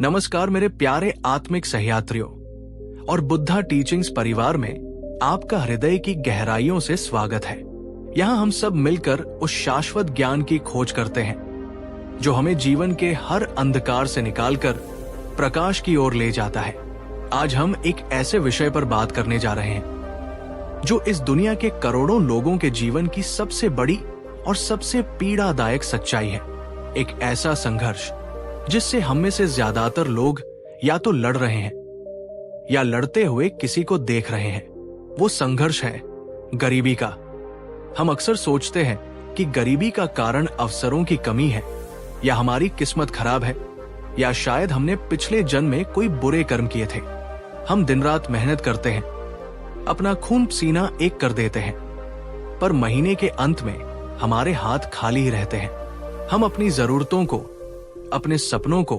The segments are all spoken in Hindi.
नमस्कार मेरे प्यारे आत्मिक सहयात्रियों और बुद्धा टीचिंग्स परिवार में आपका हृदय की गहराइयों से स्वागत है। यहाँ हम सब मिलकर उस शाश्वत ज्ञान की खोज करते हैं जो हमें जीवन के हर अंधकार से निकालकर प्रकाश की ओर ले जाता है। आज हम एक ऐसे विषय पर बात करने जा रहे हैं जो इस दुनिया के करोड़ों लोगों के जीवन की सबसे बड़ी और सबसे पीड़ादायक सच्चाई है। एक ऐसा संघर्ष जिससे हम में से ज्यादातर लोग या तो लड़ रहे हैं या लड़ते हुए किसी को देख रहे हैं। वो संघर्ष है गरीबी का। हम अक्सर सोचते हैं कि गरीबी का कारण अवसरों की कमी है या हमारी किस्मत खराब है या शायद हमने पिछले जन्म में कोई बुरे कर्म किए थे। हम दिन रात मेहनत करते हैं, अपना खून पसीना एक कर देते हैं, पर महीने के अंत में हमारे हाथ खाली ही रहते हैं। हम अपनी जरूरतों को, अपने सपनों को,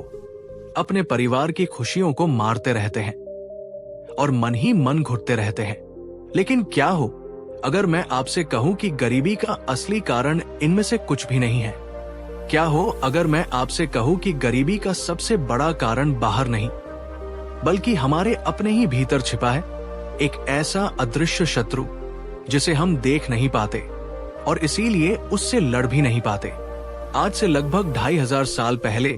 अपने परिवार की खुशियों को मारते रहते हैं और मन ही मन घुटते रहते हैं। लेकिन क्या हो अगर मैं आपसे कहूं कि गरीबी का असली कारण इनमें से कुछ भी नहीं है? क्या हो अगर मैं आपसे कहूं कि गरीबी का सबसे बड़ा कारण बाहर नहीं बल्कि हमारे अपने ही भीतर छिपा है, एक ऐसा अदृश्य शत्रु जिसे हम देख नहीं पाते और इसीलिए उससे लड़ भी नहीं पाते। आज से लगभग 2500 साल पहले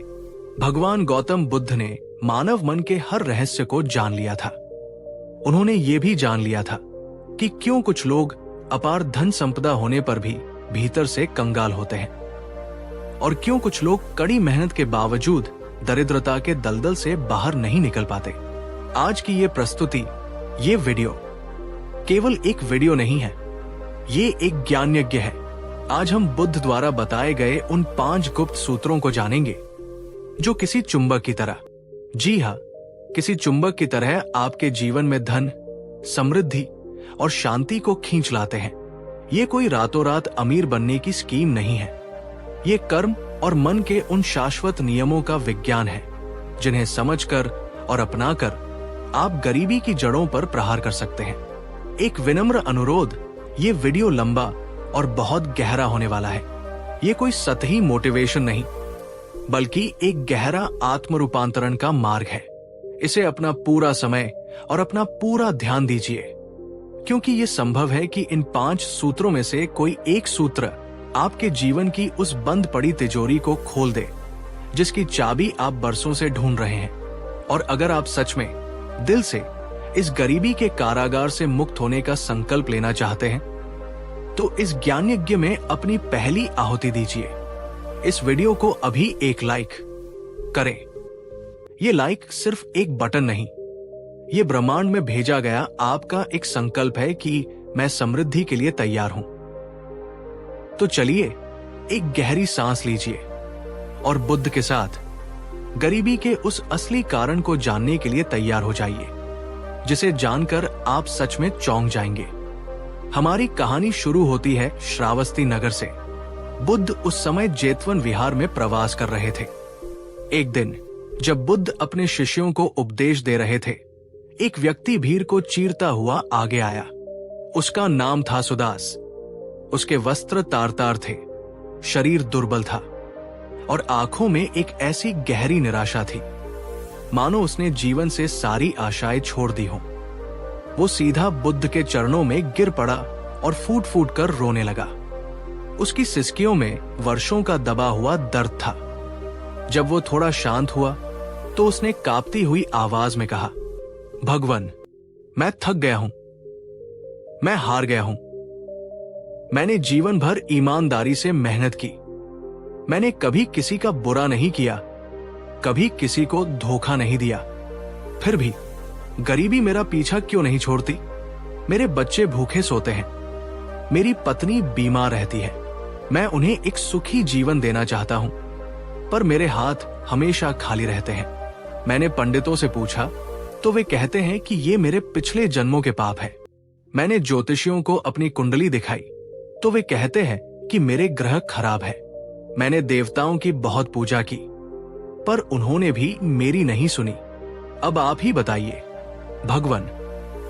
भगवान गौतम बुद्ध ने मानव मन के हर रहस्य को जान लिया था। उन्होंने ये भी जान लिया था कि क्यों कुछ लोग अपार धन संपदा होने पर भी भीतर से कंगाल होते हैं और क्यों कुछ लोग कड़ी मेहनत के बावजूद दरिद्रता के दलदल से बाहर नहीं निकल पाते। आज की ये प्रस्तुति, ये वीडियो केवल एक वीडियो नहीं है, ये एक ज्ञान यज्ञ है। आज हम बुद्ध द्वारा बताए गए उन 5 गुप्त सूत्रों को जानेंगे जो किसी चुंबक की तरह, जी हाँ, किसी चुंबक की तरह आपके जीवन में धन, समृद्धि और शांति को खींच लाते हैं। ये कोई रातों रात अमीर बनने की स्कीम नहीं है। ये कर्म और मन के उन शाश्वत नियमों का विज्ञान है जिन्हें समझकर और अपनाकर आप गरीबी की जड़ों पर प्रहार कर सकते हैं। एक विनम्र अनुरोध, ये वीडियो लंबा और बहुत गहरा होने वाला है। ये कोई सतही मोटिवेशन नहीं बल्कि एक गहरा आत्म रूपांतरण का मार्ग है। इसे अपना पूरा समय और अपना पूरा ध्यान दीजिए, क्योंकि ये संभव है कि इन 5 सूत्रों में से कोई एक सूत्र आपके जीवन की उस बंद पड़ी तिजोरी को खोल दे जिसकी चाबी आप बरसों से ढूंढ रहे हैं। और अगर आप सच में दिल से इस गरीबी के कारागार से मुक्त होने का संकल्प लेना चाहते हैं तो इस ज्ञान यज्ञ में अपनी पहली आहुति दीजिए। इस वीडियो को अभी एक लाइक करें। ये लाइक सिर्फ एक बटन नहीं, ये ब्रह्मांड में भेजा गया आपका एक संकल्प है कि मैं समृद्धि के लिए तैयार हूं। तो चलिए एक गहरी सांस लीजिए और बुद्ध के साथ गरीबी के उस असली कारण को जानने के लिए तैयार हो जाइए, जिसे जानकर आप सच में चौंक जाएंगे। हमारी कहानी शुरू होती है श्रावस्ती नगर से। बुद्ध उस समय जेतवन विहार में प्रवास कर रहे थे। एक दिन जब बुद्ध अपने शिष्यों को उपदेश दे रहे थे, एक व्यक्ति भीड़ को चीरता हुआ आगे आया। उसका नाम था सुदास। उसके वस्त्र तार-तार थे, शरीर दुर्बल था और आंखों में एक ऐसी गहरी निराशा थी मानो उसने जीवन से सारी आशाएं छोड़ दी हों। वो सीधा बुद्ध के चरणों में गिर पड़ा और फूट फूट कर रोने लगा। उसकी सिसकियों में वर्षों का दबा हुआ दर्द था। जब वो थोड़ा शांत हुआ तो उसने कांपती हुई आवाज में कहा, भगवान, मैं थक गया हूं, मैं हार गया हूं। मैंने जीवन भर ईमानदारी से मेहनत की। मैंने कभी किसी का बुरा नहीं किया, कभी किसी को धोखा नहीं दिया। फिर भी गरीबी मेरा पीछा क्यों नहीं छोड़ती? मेरे बच्चे भूखे सोते हैं, मेरी पत्नी बीमार रहती है। मैं उन्हें एक सुखी जीवन देना चाहता हूं, पर मेरे हाथ हमेशा खाली रहते हैं। मैंने पंडितों से पूछा तो वे कहते हैं कि ये मेरे पिछले जन्मों के पाप है। मैंने ज्योतिषियों को अपनी कुंडली दिखाई तो वे कहते हैं कि मेरे ग्रह खराब है। मैंने देवताओं की बहुत पूजा की पर उन्होंने भी मेरी नहीं सुनी। अब आप ही बताइए भगवान,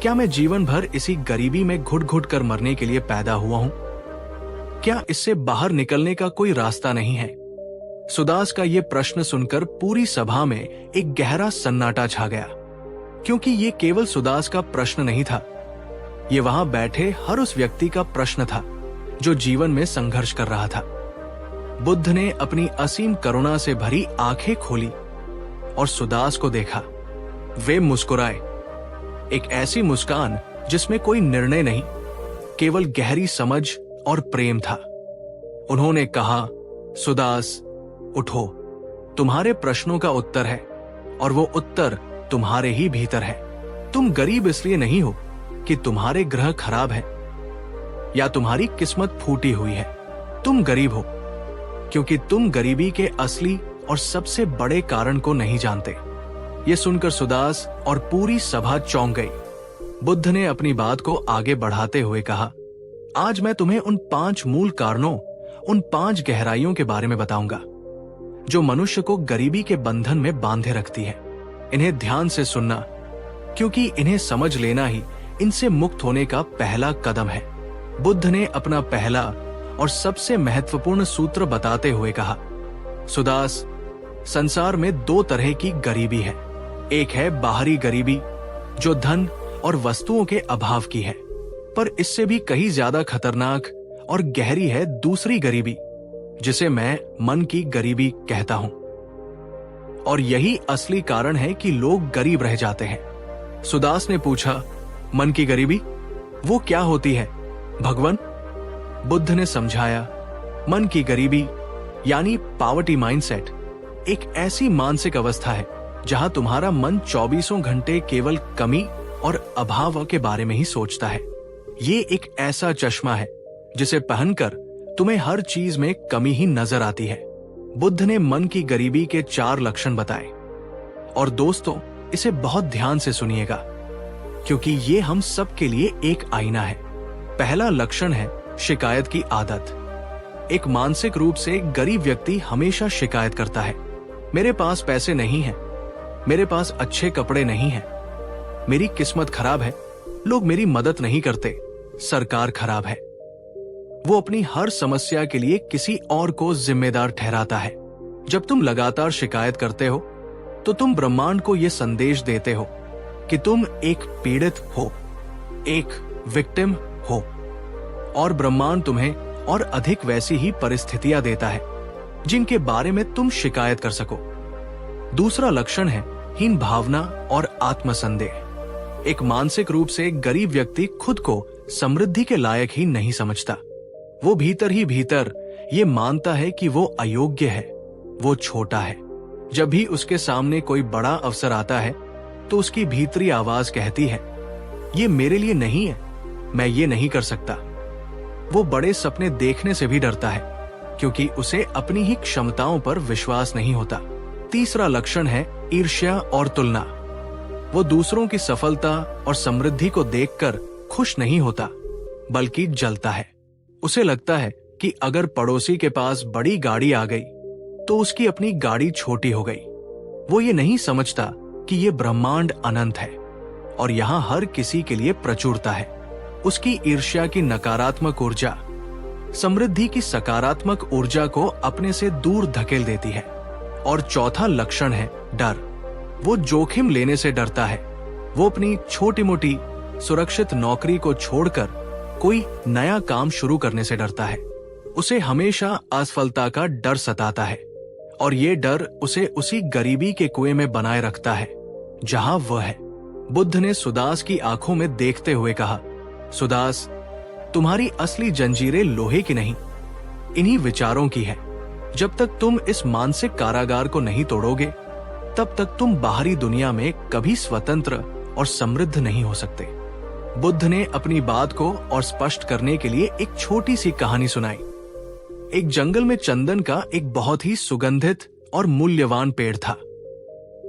क्या मैं जीवन भर इसी गरीबी में घुट घुट कर मरने के लिए पैदा हुआ हूं? क्या इससे बाहर निकलने का कोई रास्ता नहीं है? सुदास का ये प्रश्न सुनकर पूरी सभा में एक गहरा सन्नाटा छा गया, क्योंकि ये केवल सुदास का प्रश्न नहीं था, ये वहां बैठे हर उस व्यक्ति का प्रश्न था जो जीवन में संघर्ष कर रहा था। बुद्ध ने अपनी असीम करुणा से भरी आंखें खोली और सुदास को देखा। वे मुस्कुराए, एक ऐसी मुस्कान जिसमें कोई निर्णय नहीं, केवल गहरी समझ और प्रेम था। उन्होंने कहा, सुदास उठो, तुम्हारे प्रश्नों का उत्तर है और वो उत्तर तुम्हारे ही भीतर है। तुम गरीब इसलिए नहीं हो कि तुम्हारे ग्रह खराब है या तुम्हारी किस्मत फूटी हुई है। तुम गरीब हो क्योंकि तुम गरीबी के असली और सबसे बड़े कारण को नहीं जानते। ये सुनकर सुदास और पूरी सभा चौंक गई। बुद्ध ने अपनी बात को आगे बढ़ाते हुए कहा, आज मैं तुम्हें उन 5 मूल कारणों, उन 5 गहराइयों के बारे में बताऊंगा जो मनुष्य को गरीबी के बंधन में बांधे रखती है। इन्हें ध्यान से सुनना, क्योंकि इन्हें समझ लेना ही इनसे मुक्त होने का पहला कदम है। बुद्ध ने अपना पहला और सबसे महत्वपूर्ण सूत्र बताते हुए कहा, सुदास, संसार में 2 तरह की गरीबी है। एक है बाहरी गरीबी जो धन और वस्तुओं के अभाव की है, पर इससे भी कहीं ज्यादा खतरनाक और गहरी है दूसरी गरीबी, जिसे मैं मन की गरीबी कहता हूं। और यही असली कारण है कि लोग गरीब रह जाते हैं। सुदास ने पूछा, मन की गरीबी वो क्या होती है भगवान? बुद्ध ने समझाया, मन की गरीबी यानी पावर्टी माइंडसेट एक ऐसी मानसिक अवस्था है जहां तुम्हारा मन 24 घंटे केवल कमी और अभाव के बारे में ही सोचता है। ये एक ऐसा चश्मा है जिसे पहनकर तुम्हें हर चीज में कमी ही नजर आती है। बुद्ध ने मन की गरीबी के 4 लक्षण बताए, और दोस्तों इसे बहुत ध्यान से सुनिएगा, क्योंकि ये हम सब के लिए एक आईना है। पहला लक्षण है शिकायत की आदत। एक मानसिक रूप से गरीब व्यक्ति हमेशा शिकायत करता है, मेरे पास पैसे नहीं हैं, मेरे पास अच्छे कपड़े नहीं हैं, मेरी किस्मत खराब है, लोग मेरी मदद नहीं करते, सरकार खराब है। वो अपनी हर समस्या के लिए किसी और को जिम्मेदार ठहराता है। जब तुम लगातार शिकायत करते हो तो तुम ब्रह्मांड को यह संदेश देते हो कि तुम एक पीड़ित हो, एक विक्टिम हो, और ब्रह्मांड तुम्हें और अधिक वैसी ही परिस्थितियां देता है जिनके बारे में तुम शिकायत कर सको। दूसरा लक्षण है हीन भावना और आत्मसंदेह। एक मानसिक रूप से गरीब व्यक्ति खुद को समृद्धि के लायक ही नहीं समझता। वो भीतर ही भीतर ये मानता है कि वो अयोग्य है, वो छोटा है। जब भी उसके सामने कोई बड़ा अवसर आता है तो उसकी भीतरी आवाज कहती है, ये मेरे लिए नहीं है, मैं ये नहीं कर सकता। वो बड़े सपने देखने से भी डरता है क्योंकि उसे अपनी ही क्षमताओं पर विश्वास नहीं होता। तीसरा लक्षण है ईर्ष्या और तुलना। वो दूसरों की सफलता और समृद्धि को देखकर खुश नहीं होता, बल्कि जलता है। उसे लगता है कि अगर पड़ोसी के पास बड़ी गाड़ी आ गई तो उसकी अपनी गाड़ी छोटी हो गई। वो ये नहीं समझता कि ये ब्रह्मांड अनंत है और यहाँ हर किसी के लिए प्रचुरता है। उसकी ईर्ष्या की नकारात्मक ऊर्जा समृद्धि की सकारात्मक ऊर्जा को अपने से दूर धकेल देती है। और चौथा लक्षण है डर। वो जोखिम लेने से डरता है। वो अपनी छोटी मोटी सुरक्षित नौकरी को छोड़कर कोई नया काम शुरू करने से डरता है। उसे हमेशा असफलता का डर सताता है और ये डर उसे उसी गरीबी के कुएं में बनाए रखता है जहां वह है। बुद्ध ने सुदास की आंखों में देखते हुए कहा, सुदास, तुम्हारी असली जंजीरें लोहे की नहीं, इन्हीं विचारों की है। जब तक तुम इस मानसिक कारागार को नहीं तोड़ोगे तब तक तुम बाहरी दुनिया में कभी स्वतंत्र और समृद्ध नहीं हो सकते। बुद्ध ने अपनी बात को और स्पष्ट करने के लिए एक छोटी सी कहानी सुनाई। एक जंगल में चंदन का एक बहुत ही सुगंधित और मूल्यवान पेड़ था,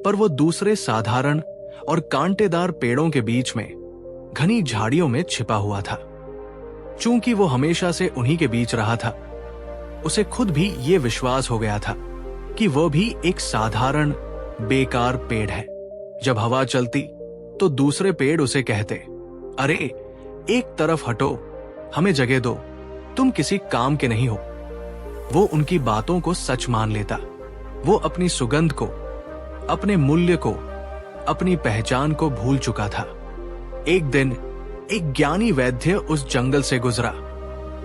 पर वो दूसरे साधारण और कांटेदार पेड़ों के बीच में घनी झाड़ियों में छिपा हुआ था। चूंकि वो हमेशा से उन्हीं के बीच रहा था, उसे खुद भी ये विश्वास हो गया था कि वह भी एक साधारण बेकार पेड़ है। जब हवा चलती तो दूसरे पेड़ उसे कहते, अरे एक तरफ हटो, हमें जगह दो, तुम किसी काम के नहीं हो। वो उनकी बातों को सच मान लेता। वो अपनी सुगंध को, अपने मूल्य को, अपनी पहचान को भूल चुका था। एक दिन एक ज्ञानी वैद्य उस जंगल से गुजरा।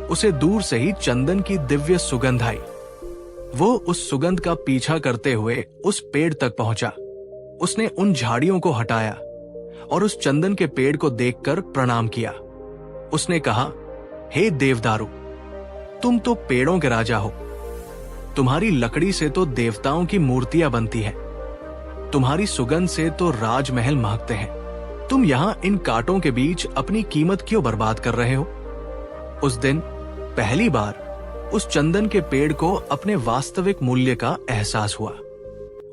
उसे दूर से ही चंदन की दिव्य सुगंध आई। वो उस सुगंध का पीछा करते हुए उस पेड़ तक पहुंचा। उसने उन झाड़ियों को हटाया और उस चंदन के पेड़ को देखकर प्रणाम किया। उसने कहा, हे देवदारू, तुम तो पेड़ों के राजा हो। तुम्हारी लकड़ी से तो देवताओं की मूर्तियां बनती हैं। तुम्हारी सुगंध से तो राजमहल महकते हैं। तुम यहां इन कांटों के बीच अपनी कीमत क्यों बर्बाद कर रहे हो? उस दिन पहली बार उस चंदन के पेड़ को अपने वास्तविक मूल्य का एहसास हुआ।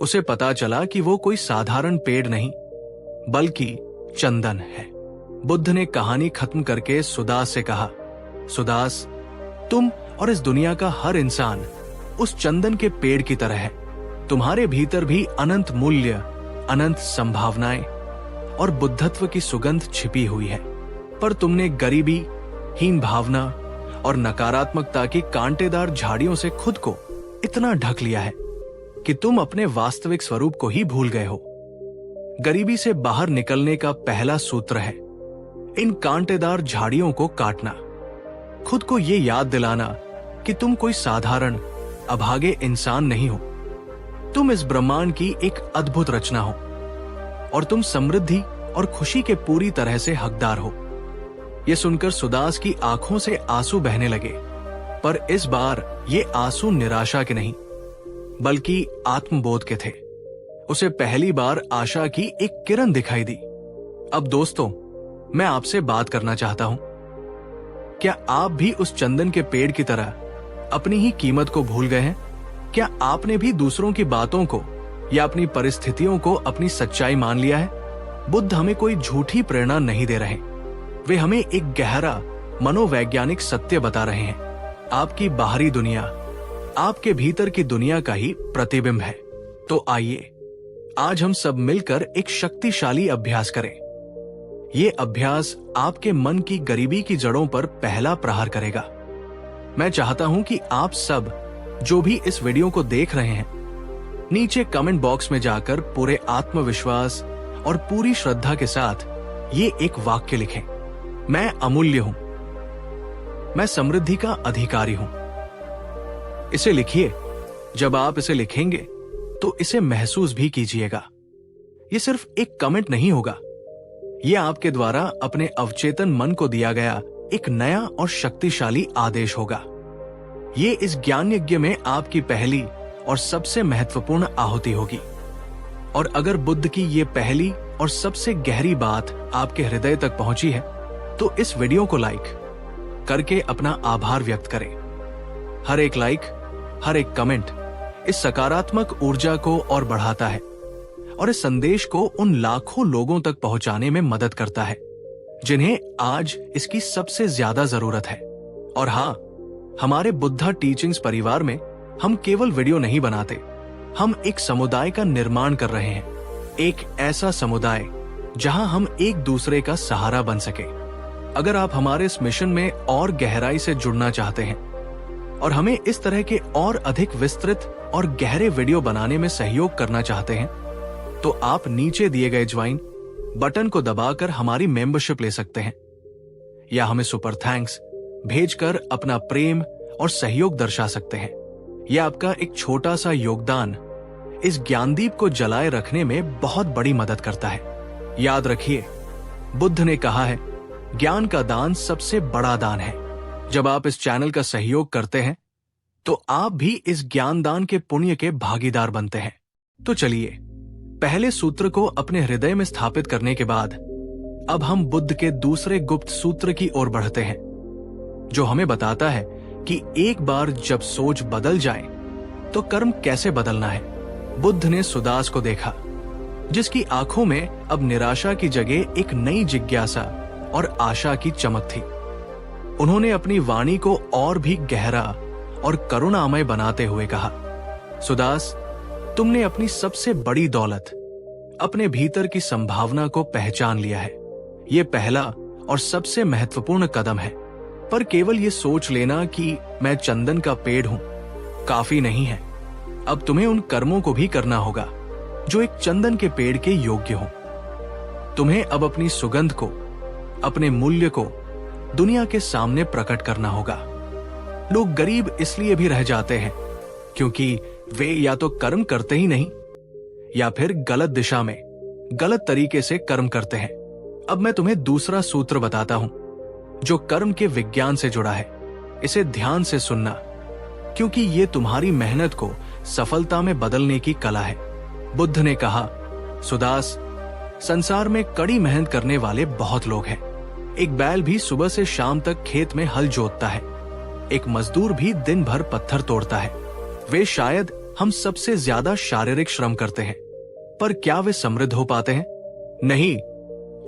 उसे पता चला कि वो कोई साधारण पेड़ नहीं, बल्कि चंदन है। बुद्ध ने कहानी खत्म करके सुदास से कहा, सुदास, तुम और इस दुनिया का हर इंसान उस चंदन के पेड़ की तरह है। तुम्हारे भीतर भी अनंत मूल्य, अनंत संभावनाएं और बुद्धत्व की सुगंध छिपी हुई है। पर तुमने गरीबी, हीन भावना और नकारात्मकता की कांटेदार झाड़ियों से खुद को इतना ढक लिया है कि तुम अपने वास्तविक स्वरूप को ही भूल गए हो। गरीबी से बाहर निकलने का पहला सूत्र है इन कांटेदार झाड़ियों को काटना। खुद को ये याद दिलाना कि तुम कोई साधारण अभागे इंसान नहीं हो। तुम इस ब्रह्मांड की एक अद्भुत रचना हो और तुम समृद्धि और खुशी के पूरी तरह से हकदार हो। यह सुनकर सुदास की आंखों से आंसू बहने लगे, पर इस बार ये आंसू निराशा के नहीं, बल्कि आत्मबोध के थे। उसे पहली बार आशा की एक किरण दिखाई दी। अब दोस्तों, मैं आपसे बात करना चाहता हूं। क्या आप भी उस चंदन के पेड़ की तरह अपनी ही कीमत को भूल गए हैं? क्या आपने भी दूसरों की बातों को या अपनी परिस्थितियों को अपनी सच्चाई मान लिया है? बुद्ध हमें कोई झूठी प्रेरणा नहीं दे रहे। वे हमें एक गहरा मनोवैज्ञानिक सत्य बता रहे हैं। आपकी बाहरी दुनिया आपके भीतर की दुनिया का ही प्रतिबिंब है। तो आइए आज हम सब मिलकर एक शक्तिशाली अभ्यास करें। ये अभ्यास आपके मन की गरीबी की जड़ों पर पहला प्रहार करेगा। मैं चाहता हूं कि आप सब जो भी इस वीडियो को देख रहे हैं, नीचे कमेंट बॉक्स में जाकर पूरे आत्मविश्वास और पूरी श्रद्धा के साथ ये एक वाक्य लिखें। मैं अमूल्य हूं। मैं समृद्धि का अधिकारी हूं। इसे लिखिए। जब आप इसे लिखेंगे तो इसे महसूस भी कीजिएगा। ये सिर्फ एक कमेंट नहीं होगा, यह आपके द्वारा अपने अवचेतन मन को दिया गया एक नया और शक्तिशाली आदेश होगा। ये इस ज्ञान यज्ञ में आपकी पहली और सबसे महत्वपूर्ण आहुति होगी। और अगर बुद्ध की ये पहली और सबसे गहरी बात आपके हृदय तक पहुंची है, तो इस वीडियो को लाइक करके अपना आभार व्यक्त करें। हर एक लाइक, हर एक कमेंट इस सकारात्मक ऊर्जा को और बढ़ाता है और इस संदेश को उन लाखों लोगों तक पहुंचाने में मदद करता है जिन्हें आज इसकी सबसे ज्यादा जरूरत है। और हाँ, हमारे बुद्धा टीचिंग्स परिवार में हम केवल वीडियो नहीं बनाते, हम एक समुदाय का निर्माण कर रहे हैं। एक ऐसा समुदाय जहां हम एक दूसरे का सहारा बन सके। अगर आप हमारे इस मिशन में और गहराई से जुड़ना चाहते हैं और हमें इस तरह के और अधिक विस्तृत और गहरे वीडियो बनाने में सहयोग करना चाहते हैं, तो आप नीचे दिए गए ज्वाइन बटन को दबाकर हमारी मेंबरशिप ले सकते हैं, या हमें सुपर थैंक्स भेजकर अपना प्रेम और सहयोग दर्शा सकते हैं। यह आपका एक छोटा सा योगदान इस ज्ञानदीप को जलाए रखने में बहुत बड़ी मदद करता है। याद रखिए, बुद्ध ने कहा है, ज्ञान का दान सबसे बड़ा दान है। जब आप इस चैनल का सहयोग करते हैं तो आप भी इस ज्ञान दान के पुण्य के भागीदार बनते हैं। तो चलिए, पहले सूत्र को अपने हृदय में स्थापित करने के बाद अब हम बुद्ध के दूसरे गुप्त सूत्र की ओर बढ़ते हैं, जो हमें बताता है कि एक बार जब सोच बदल जाए तो कर्म कैसे बदलना है। बुद्ध ने सुदास को देखा, जिसकी आंखों में अब निराशा की जगह एक नई जिज्ञासा और आशा की चमक थी। उन्होंने अपनी वाणी को और भी गहरा और करुणामय बनाते हुए कहा, सुदास, तुमने अपनी सबसे बड़ी दौलत, अपने भीतर की संभावना को पहचान लिया है। यह पहला और सबसे महत्वपूर्ण कदम है। पर केवल ये सोच लेना कि मैं चंदन का पेड़ हूं काफी नहीं है, अब तुम्हें उन कर्मों को भी करना होगा जो एक चंदन के पेड़ के योग्य हो। तुम्हें अब अपनी सुगंध को, अपने मूल्य को दुनिया के सामने प्रकट करना होगा। लोग गरीब इसलिए भी रह जाते हैं क्योंकि वे या तो कर्म करते ही नहीं या फिर गलत दिशा में, गलत तरीके से कर्म करते हैं। अब मैं तुम्हें दूसरा सूत्र बताता हूं जो कर्म के विज्ञान से जुड़ा है। इसे ध्यान से सुनना, क्योंकि ये तुम्हारी मेहनत को सफलता में बदलने की कला है। बुद्ध ने कहा, सुदास, संसार में कड़ी मेहनत करने वाले बहुत लोग हैं। एक बैल भी सुबह से शाम तक खेत में हल जोतता है, एक मजदूर भी दिन भर पत्थर तोड़ता है। वे शायद हम सबसे ज्यादा शारीरिक श्रम करते हैं, पर क्या वे समृद्ध हो पाते हैं? नहीं,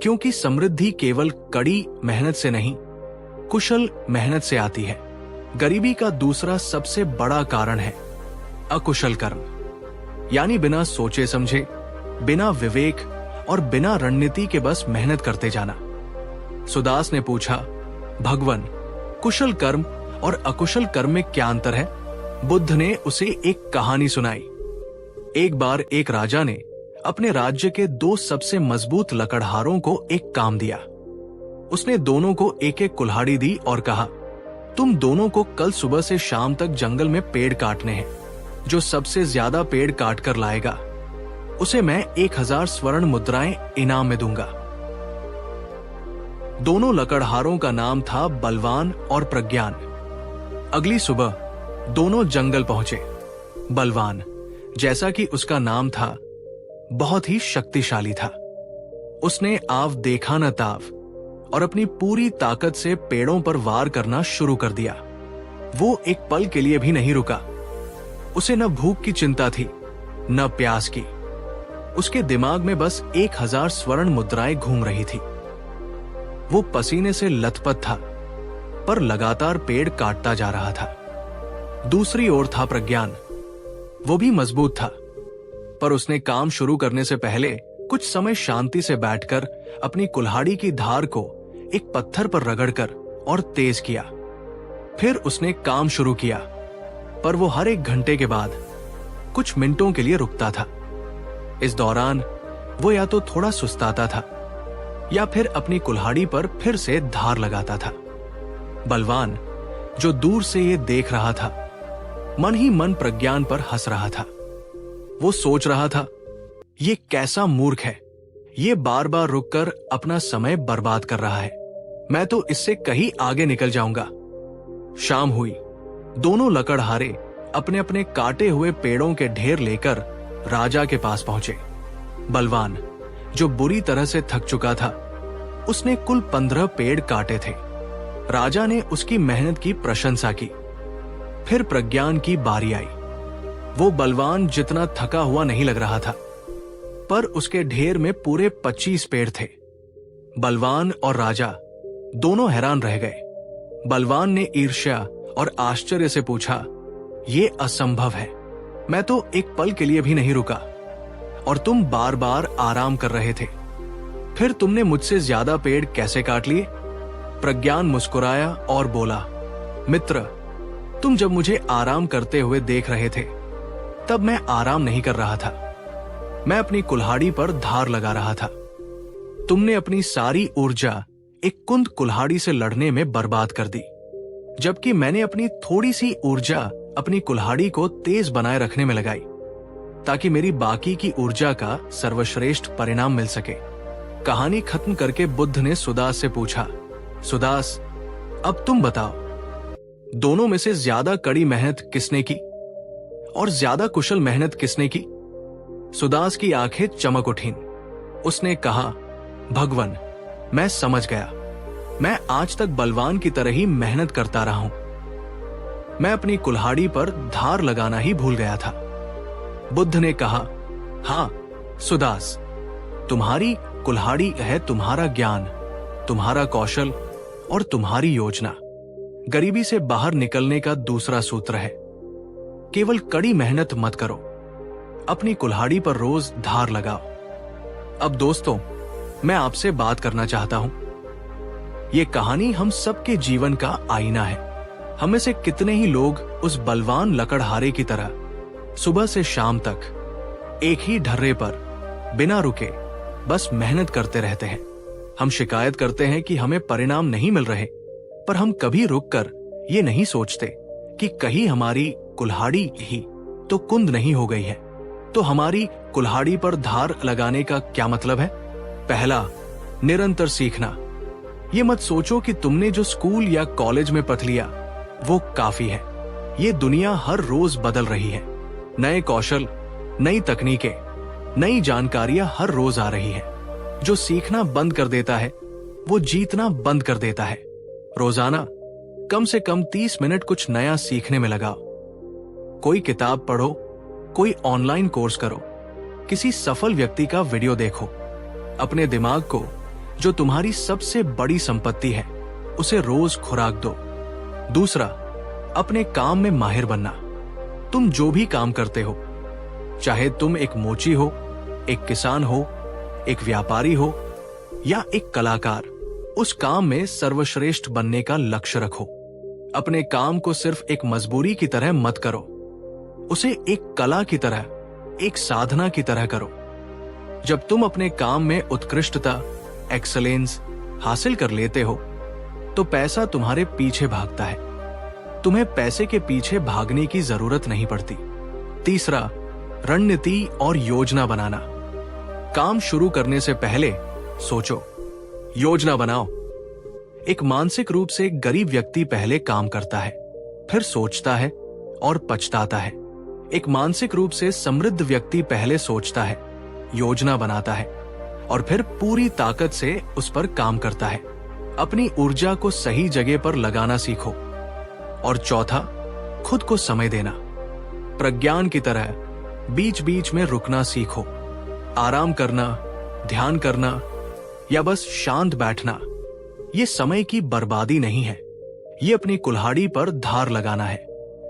क्योंकि समृद्धि केवल कड़ी मेहनत से नहीं, कुशल मेहनत से आती है। गरीबी का दूसरा सबसे बड़ा कारण है अकुशल कर्म, यानी बिना सोचे समझे, बिना विवेक और बिना रणनीति के बस मेहनत करते जाना। सुदास ने पूछा, भगवन, कुशल कर्म और अकुशल कर्म में क्या अंतर है? बुद्ध ने उसे एक कहानी सुनाई। एक बार एक राजा ने अपने राज्य के 2 सबसे मजबूत लकड़हारों को एक काम दिया। उसने दोनों को एक एक कुल्हाड़ी दी और कहा, तुम दोनों को कल सुबह से शाम तक जंगल में पेड़ काटने हैं। जो सबसे ज्यादा पेड़ काट कर लाएगा उसे मैं 1000 स्वर्ण मुद्राएं इनाम में दूंगा। दोनों लकड़हारों का नाम था बलवान और प्रज्ञान। अगली सुबह दोनों जंगल पहुंचे। बलवान, जैसा कि उसका नाम था, बहुत ही शक्तिशाली था। उसने आव देखा न ताव और अपनी पूरी ताकत से पेड़ों पर वार करना शुरू कर दिया। वो एक पल के लिए भी नहीं रुका। उसे न भूख की चिंता थी, न प्यास की। उसके दिमाग में बस 1000 स्वर्ण मुद्राएं घूम रही थी। वो पसीने से लथपथ था, पर लगातार पेड़ काटता जा रहा था। दूसरी ओर था प्रज्ञान। वो भी मजबूत था, पर उसने काम शुरू करने से पहले कुछ समय शांति से बैठकर अपनी कुल्हाड़ी की धार को एक पत्थर पर रगड़कर और तेज किया। फिर उसने काम शुरू किया, पर वो हर 1 घंटे के बाद कुछ मिनटों के लिए रुकता था। इस दौरान वो या तो थोड़ा सुस्ताता था या फिर अपनी कुल्हाड़ी पर फिर से धार लगाता था। बलवान, जो दूर से ये देख रहा था, मन ही मन प्रज्ञान पर हंस रहा था। वो सोच रहा था, ये कैसा मूर्ख है, ये बार बार रुककर अपना समय बर्बाद कर रहा है। मैं तो इससे कहीं आगे निकल जाऊंगा। शाम हुई। दोनों लकड़हारे अपने अपने काटे हुए पेड़ों के ढेर लेकर राजा के पास पहुंचे। बलवान, जो बुरी तरह से थक चुका था, उसने कुल 15 पेड़ काटे थे। राजा ने उसकी मेहनत की प्रशंसा की। फिर प्रज्ञान की बारी आई। वो बलवान जितना थका हुआ नहीं लग रहा था, पर उसके ढेर में पूरे 25 पेड़ थे। बलवान और राजा दोनों हैरान रह गए। बलवान ने ईर्ष्या और आश्चर्य से पूछा, ये असंभव है, मैं तो एक पल के लिए भी नहीं रुका और तुम बार बार आराम कर रहे थे। फिर तुमने मुझसे ज्यादा पेड़ कैसे काट लिए? प्रज्ञान मुस्कुराया और बोला, मित्र, तुम जब मुझे आराम करते हुए देख रहे थे तब मैं आराम नहीं कर रहा था। मैं अपनी कुल्हाड़ी पर धार लगा रहा था। तुमने अपनी सारी ऊर्जा एक कुंद कुल्हाड़ी से लड़ने में बर्बाद कर दी, जबकि मैंने अपनी थोड़ी सी ऊर्जा अपनी कुल्हाड़ी को तेज बनाए रखने में लगाई ताकि मेरी बाकी की ऊर्जा का सर्वश्रेष्ठ परिणाम मिल सके। कहानी खत्म करके बुद्ध ने सुदास से पूछा, सुदास, अब तुम बताओ, दोनों में से ज्यादा कड़ी मेहनत किसने की और ज्यादा कुशल मेहनत किसने की? सुदास की आंखें चमक उठीं। उसने कहा, भगवन, मैं समझ गया। मैं आज तक बलवान की तरह ही मेहनत करता रहा हूं। मैं अपनी कुल्हाड़ी पर धार लगाना ही भूल गया था। बुद्ध ने कहा, हाँ सुदास, तुम्हारी कुल्हाड़ी है तुम्हारा ज्ञान, तुम्हारा कौशल और तुम्हारी योजना। गरीबी से बाहर निकलने का दूसरा सूत्र है, केवल कड़ी मेहनत मत करो, अपनी कुल्हाड़ी पर रोज धार लगाओ। अब दोस्तों, मैं आपसे बात करना चाहता हूं। ये कहानी हम सबके जीवन का आईना है। हमें से कितने ही लोग उस बलवान लकड़हारे की तरह सुबह से शाम तक एक ही ढर्रे पर बिना रुके बस मेहनत करते रहते हैं। हम शिकायत करते हैं कि हमें परिणाम नहीं मिल रहे, पर हम कभी रुककर ये नहीं सोचते कि कहीं हमारी कुल्हाड़ी ही तो कुंद नहीं हो गई है। तो हमारी कुल्हाड़ी पर धार लगाने का क्या मतलब है? पहला, निरंतर सीखना। ये मत सोचो कि तुमने जो स्कूल या कॉलेज में पढ़ लिया वो काफी है। ये दुनिया हर रोज बदल रही है। नए कौशल, नई तकनीकें, नई जानकारियां हर रोज आ रही है। जो सीखना बंद कर देता है वो जीतना बंद कर देता है। रोजाना कम से कम 30 मिनट कुछ नया सीखने में लगाओ। कोई किताब पढ़ो, कोई ऑनलाइन कोर्स करो, किसी सफल व्यक्ति का वीडियो देखो। अपने दिमाग को, जो तुम्हारी सबसे बड़ी संपत्ति है, उसे रोज खुराक दो। दूसरा, अपने काम में माहिर बनना। तुम जो भी काम करते हो, चाहे तुम एक मोची हो, एक किसान हो, एक व्यापारी हो या एक कलाकार, उस काम में सर्वश्रेष्ठ बनने का लक्ष्य रखो। अपने काम को सिर्फ एक मजबूरी की तरह मत करो, उसे एक कला की तरह, एक साधना की तरह करो। जब तुम अपने काम में उत्कृष्टता, एक्सीलेंस हासिल कर लेते हो तो पैसा तुम्हारे पीछे भागता है। तुम्हें पैसे के पीछे भागने की जरूरत नहीं पड़ती। तीसरा, रणनीति और योजना बनाना। काम शुरू करने से पहले सोचो, योजना बनाओ। एक मानसिक रूप से गरीब व्यक्ति पहले काम करता है, फिर सोचता है और पछताता है। एक मानसिक रूप से समृद्ध व्यक्ति पहले सोचता है, योजना बनाता है और फिर पूरी ताकत से उस पर काम करता है। अपनी ऊर्जा को सही जगह पर लगाना सीखो। और चौथा, खुद को समय देना। प्रज्ञान की तरह बीच बीच में रुकना सीखो। आराम करना, ध्यान करना या बस शांत बैठना, ये समय की बर्बादी नहीं है। ये अपनी कुल्हाड़ी पर धार लगाना है।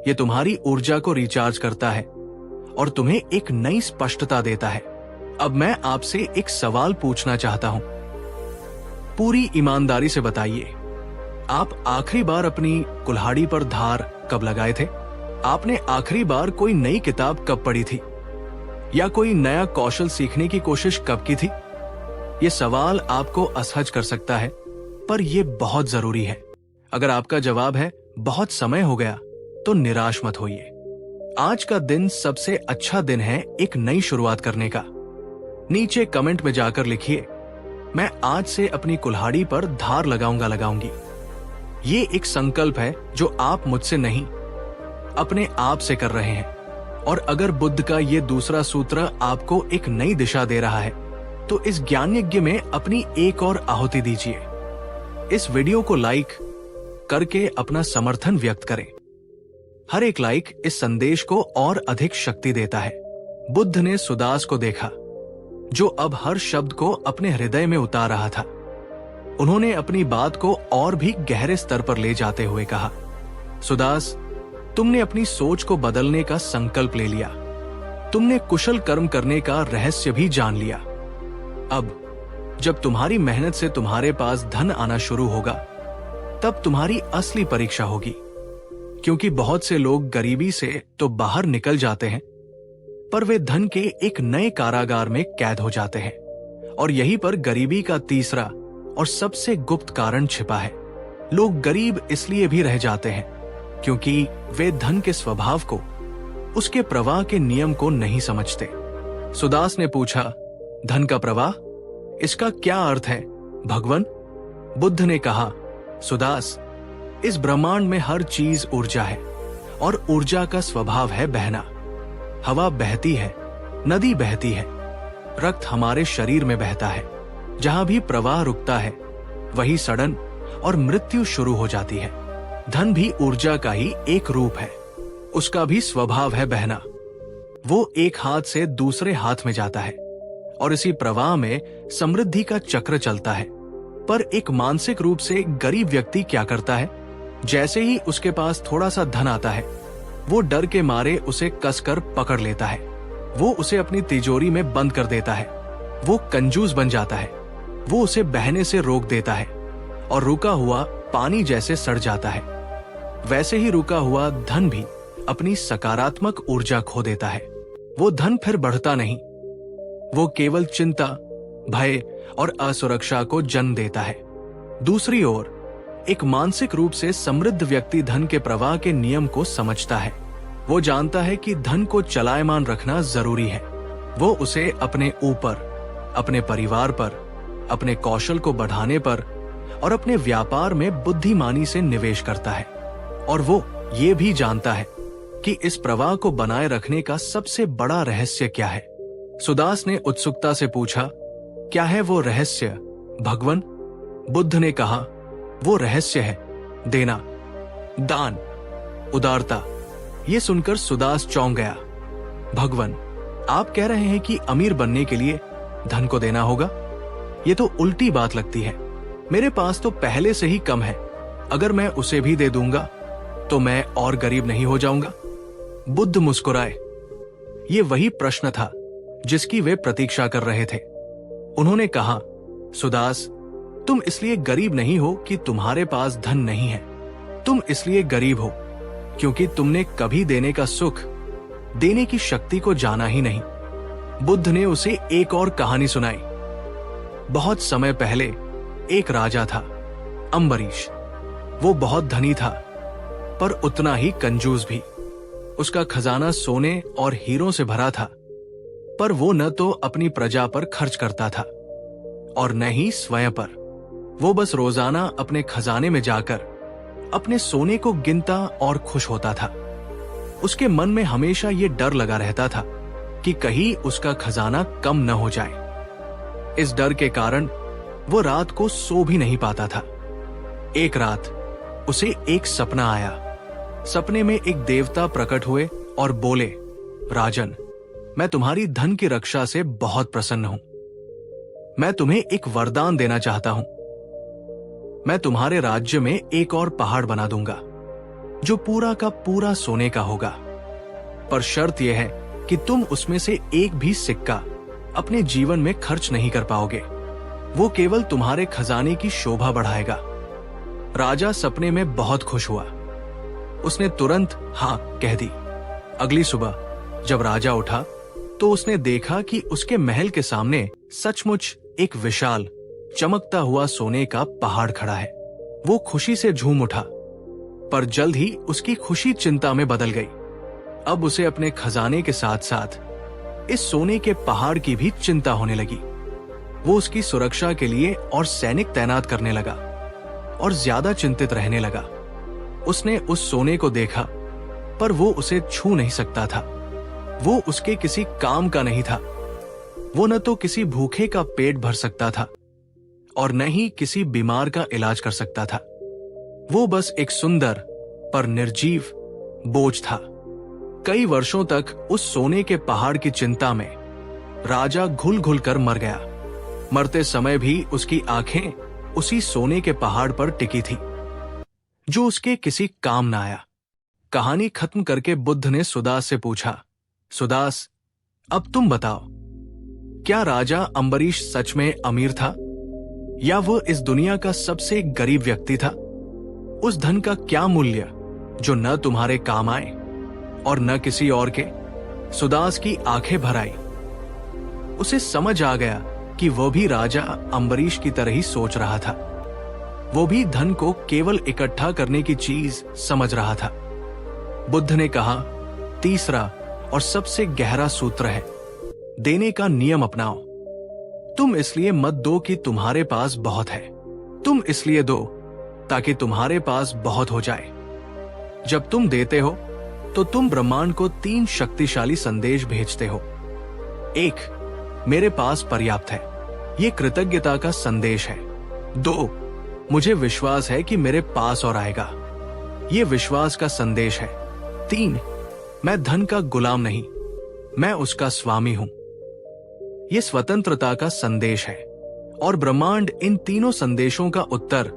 ये तुम्हारी ऊर्जा को रिचार्ज करता है और तुम्हें एक नई स्पष्टता देता है। अब मैं आपसे एक सवाल पूछना चाहता हूं। पूरी ईमानदारी से बताइए, आप आखिरी बार अपनी कुल्हाड़ी पर धार कब लगाए थे? आपने आखिरी बार कोई नई किताब कब पढ़ी थी? या कोई नया कौशल सीखने की कोशिश कब की थी? ये सवाल आपको असहज कर सकता है, पर यह बहुत जरूरी है। अगर आपका जवाब है बहुत समय हो गया, तो निराश मत होइए। आज का दिन सबसे अच्छा दिन है एक नई शुरुआत करने का। नीचे कमेंट में जाकर लिखिए, मैं आज से अपनी कुल्हाड़ी पर धार लगाऊंगी। ये एक संकल्प है जो आप मुझसे नहीं, अपने आप से कर रहे हैं। और अगर बुद्ध का ये दूसरा सूत्र आपको एक नई दिशा दे रहा है, तो इस ज्ञान यज्ञ में अपनी एक और आहुति दीजिए। इस वीडियो को लाइक करके अपना समर्थन व्यक्त करें। हर एक लाइक इस संदेश को और अधिक शक्ति देता है। बुद्ध ने सुदास को देखा, जो अब हर शब्द को अपने हृदय में उतार रहा था। उन्होंने अपनी बात को और भी गहरे स्तर पर ले जाते हुए कहा, सुदास, तुमने अपनी सोच को बदलने का संकल्प ले लिया। तुमने कुशल कर्म करने का रहस्य भी जान लिया। अब जब तुम्हारी मेहनत से तुम्हारे पास धन आना शुरू होगा, तब तुम्हारी असली परीक्षा होगी। क्योंकि बहुत से लोग गरीबी से तो बाहर निकल जाते हैं, पर वे धन के एक नए कारागार में कैद हो जाते हैं। और यहीं पर गरीबी का तीसरा और सबसे गुप्त कारण छिपा है। लोग गरीब इसलिए भी रह जाते हैं क्योंकि वे धन के स्वभाव को, उसके प्रवाह के नियम को नहीं समझते। सुदास ने पूछा, धन का प्रवाह, इसका क्या अर्थ है भगवान? बुद्ध ने कहा, सुदास, इस ब्रह्मांड में हर चीज ऊर्जा है और ऊर्जा का स्वभाव है बहना। हवा बहती है, नदी बहती है, रक्त हमारे शरीर में बहता है। जहां भी प्रवाह रुकता है, वही सड़न और मृत्यु शुरू हो जाती है। धन भी ऊर्जा का ही एक रूप है। उसका भी स्वभाव है बहना। वो एक हाथ से दूसरे हाथ में जाता है और इसी प्रवाह में समृद्धि का चक्र चलता है। पर एक मानसिक रूप से गरीब व्यक्ति क्या करता है? जैसे ही उसके पास थोड़ा सा धन आता है, वो डर के मारे उसे कसकर पकड़ लेता है। वो उसे अपनी तिजोरी में बंद कर देता है। वो कंजूस बन जाता है। वो उसे बहने से रोक देता है और रुका हुआ पानी जैसे सड़ जाता है। वैसे ही रुका हुआ धन भी अपनी सकारात्मक ऊर्जा खो देता है। वो धन फिर बढ़ता नहीं, वो केवल चिंता, भय और असुरक्षा को जन्म देता है। दूसरी ओर एक मानसिक रूप से समृद्ध व्यक्ति धन के प्रवाह के नियम को समझता है। वो जानता है कि धन को चलायमान रखना जरूरी है। वो उसे अपने ऊपर, अपने परिवार पर, अपने कौशल को बढ़ाने पर और अपने व्यापार में बुद्धिमानी से निवेश करता है। और वो ये भी जानता है कि इस प्रवाह को बनाए रखने का सबसे बड़ा रहस्य क्या है। सुदास ने उत्सुकता से पूछा, क्या है वो रहस्य भगवन? बुद्ध ने कहा, वो रहस्य है देना, दान, उदारता। ये सुनकर सुदास चौंक गया। भगवन, आप कह रहे हैं कि अमीर बनने के लिए धन को देना होगा? ये तो उल्टी बात लगती है। मेरे पास तो पहले से ही कम है। अगर मैं उसे भी दे दूंगा तो मैं और गरीब नहीं हो जाऊंगा? बुद्ध मुस्कुराए। ये वही प्रश्न था जिसकी वे प्रतीक्षा कर रहे थे। उन्होंने कहा, सुदास, तुम इसलिए गरीब नहीं हो कि तुम्हारे पास धन नहीं है। तुम इसलिए गरीब हो क्योंकि तुमने कभी देने का सुख, देने की शक्ति को जाना ही नहीं। बुद्ध ने उसे एक और कहानी सुनाई। बहुत समय पहले एक राजा था, अम्बरीश। वो बहुत धनी था, पर उतना ही कंजूस भी। उसका खजाना सोने और हीरों से भरा था, पर वो न तो अपनी प्रजा पर खर्च करता था और न ही स्वयं पर। वो बस रोजाना अपने खजाने में जाकर अपने सोने को गिनता और खुश होता था। उसके मन में हमेशा ये डर लगा रहता था कि कहीं उसका खजाना कम न हो जाए। इस डर के कारण वो रात को सो भी नहीं पाता था। एक रात उसे एक सपना आया। सपने में एक देवता प्रकट हुए और बोले, राजन, मैं तुम्हारी धन की रक्षा से बहुत प्रसन्न हूं। मैं तुम्हें एक वरदान देना चाहता हूं। मैं तुम्हारे राज्य में एक और पहाड़ बना दूंगा जो पूरा का पूरा सोने का होगा, पर शर्त यह है कि तुम उसमें से एक भी सिक्का अपने जीवन में खर्च नहीं कर पाओगे। वो केवल तुम्हारे खजाने की शोभा बढ़ाएगा। राजा सपने में बहुत खुश हुआ। उसने तुरंत हाँ कह दी। अगली सुबह जब राजा उठा तो उसने देखा कि उसके महल के सामने सचमुच एक विशाल चमकता हुआ सोने का पहाड़ खड़ा है। वो खुशी से झूम उठा, पर जल्द ही उसकी खुशी चिंता में बदल गई। अब उसे अपने खजाने के साथ साथ इस सोने के पहाड़ की भी चिंता होने लगी। वो उसकी सुरक्षा के लिए और सैनिक तैनात करने लगा और ज्यादा चिंतित रहने लगा। उसने उस सोने को देखा, पर वो उसे छू नहीं सकता था। वो उसके किसी काम का नहीं था। वो न तो किसी भूखे का पेट भर सकता था और न ही किसी बीमार का इलाज कर सकता था। वो बस एक सुंदर पर निर्जीव बोझ था। कई वर्षों तक उस सोने के पहाड़ की चिंता में राजा घुल घुल कर मर गया। मरते समय भी उसकी आंखें उसी सोने के पहाड़ पर टिकी थी जो उसके किसी काम न आया। कहानी खत्म करके बुद्ध ने सुदास से पूछा, सुदास, अब तुम बताओ, क्या राजा अम्बरीश सच में अमीर था या वो इस दुनिया का सबसे गरीब व्यक्ति था? उस धन का क्या मूल्य जो न तुम्हारे काम आए और न किसी और के? सुदास की आंखें भर आई। उसे समझ आ गया कि वह भी राजा अम्बरीश की तरह ही सोच रहा था। वो भी धन को केवल इकट्ठा करने की चीज समझ रहा था। बुद्ध ने कहा, तीसरा और सबसे गहरा सूत्र है, देने का नियम अपनाओ। तुम इसलिए मत दो कि तुम्हारे पास बहुत है। तुम इसलिए दो ताकि तुम्हारे पास बहुत हो जाए। जब तुम देते हो तो तुम ब्रह्मांड को 3 शक्तिशाली संदेश भेजते हो। 1, मेरे पास पर्याप्त है, ये कृतज्ञता का संदेश है। 2, मुझे विश्वास है कि मेरे पास और आएगा, ये विश्वास का संदेश है। 3, मैं धन का गुलाम नहीं, मैं उसका स्वामी हूं, ये स्वतंत्रता का संदेश है। और ब्रह्मांड इन तीनों संदेशों का उत्तर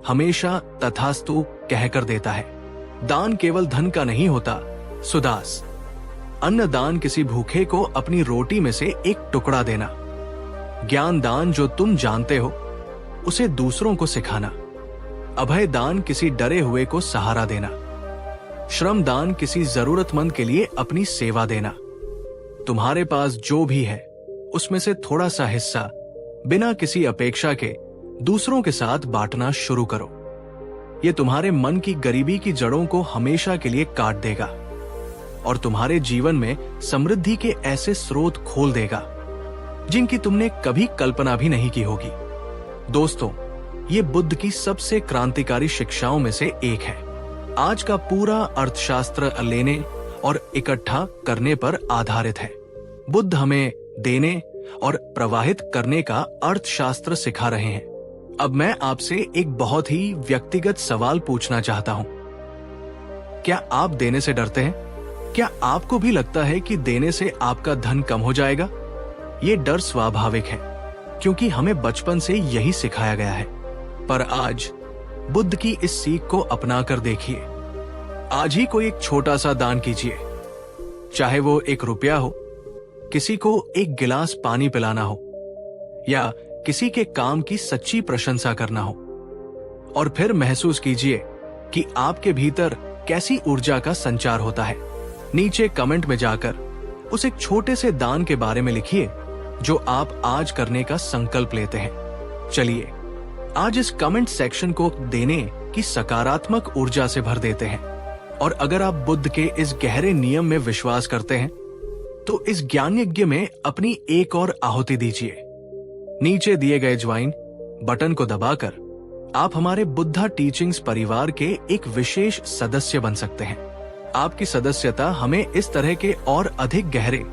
हमेशा तथास्तु कहकर देता है। दान केवल धन का नहीं होता सुदास। अन्नदान किसी भूखे को अपनी रोटी में से एक टुकड़ा देना। ज्ञान दान जो तुम जानते हो उसे दूसरों को सिखाना। अभय दान किसी डरे हुए को सहारा देना। श्रमदान किसी जरूरतमंद के लिए अपनी सेवा देना। तुम्हारे पास जो भी है उसमें से थोड़ा सा हिस्सा बिना किसी अपेक्षा के दूसरों के साथ बांटना शुरू करो। ये तुम्हारे मन की गरीबी की जड़ों को हमेशा के लिए काट देगा और तुम्हारे जीवन में समृद्धि के ऐसे स्रोत खोल देगा जिनकी तुमने कभी कल्पना भी नहीं की होगी। दोस्तों, ये बुद्ध की सबसे क्रांतिकारी शिक्षाओं में से एक है। आज का पूरा अर्थशास्त्र लेने और इकट्ठा करने पर आधारित है। बुद्ध हमें देने और प्रवाहित करने का अर्थशास्त्र सिखा रहे हैं। अब मैं आपसे एक बहुत ही व्यक्तिगत सवाल पूछना चाहता हूं। क्या आप देने से डरते हैं? क्या आपको भी लगता है कि देने से आपका धन कम हो जाएगा? ये डर स्वाभाविक है क्योंकि हमें बचपन से यही सिखाया गया है। पर आज बुद्ध की इस सीख को अपनाकर देखिए। आज ही कोई एक छोटा सा दान कीजिए, चाहे वो 1 रुपया हो, किसी को 1 गिलास पानी पिलाना हो या किसी के काम की सच्ची प्रशंसा करना हो, और फिर महसूस कीजिए कि आपके भीतर कैसी ऊर्जा का संचार होता है। नीचे कमेंट में जाकर उस एक छोटे से दान के बारे में लिखिए जो आप आज करने का संकल्प लेते हैं। चलिए आज इस कमेंट सेक्शन को देने की सकारात्मक ऊर्जा से भर देते हैं। और अगर आप बुद्ध के इस गहरे नियम में विश्वास करते हैं तो इस ज्ञान यज्ञ में अपनी एक और आहुति दीजिए। नीचे दिए गए ज्वाइन बटन को दबाकर आप हमारे बुद्धा टीचिंग्स परिवार के एक विशेष सदस्य बन सकते हैं। आपकी सदस्यता हमें इस तरह के और अधिक गहरे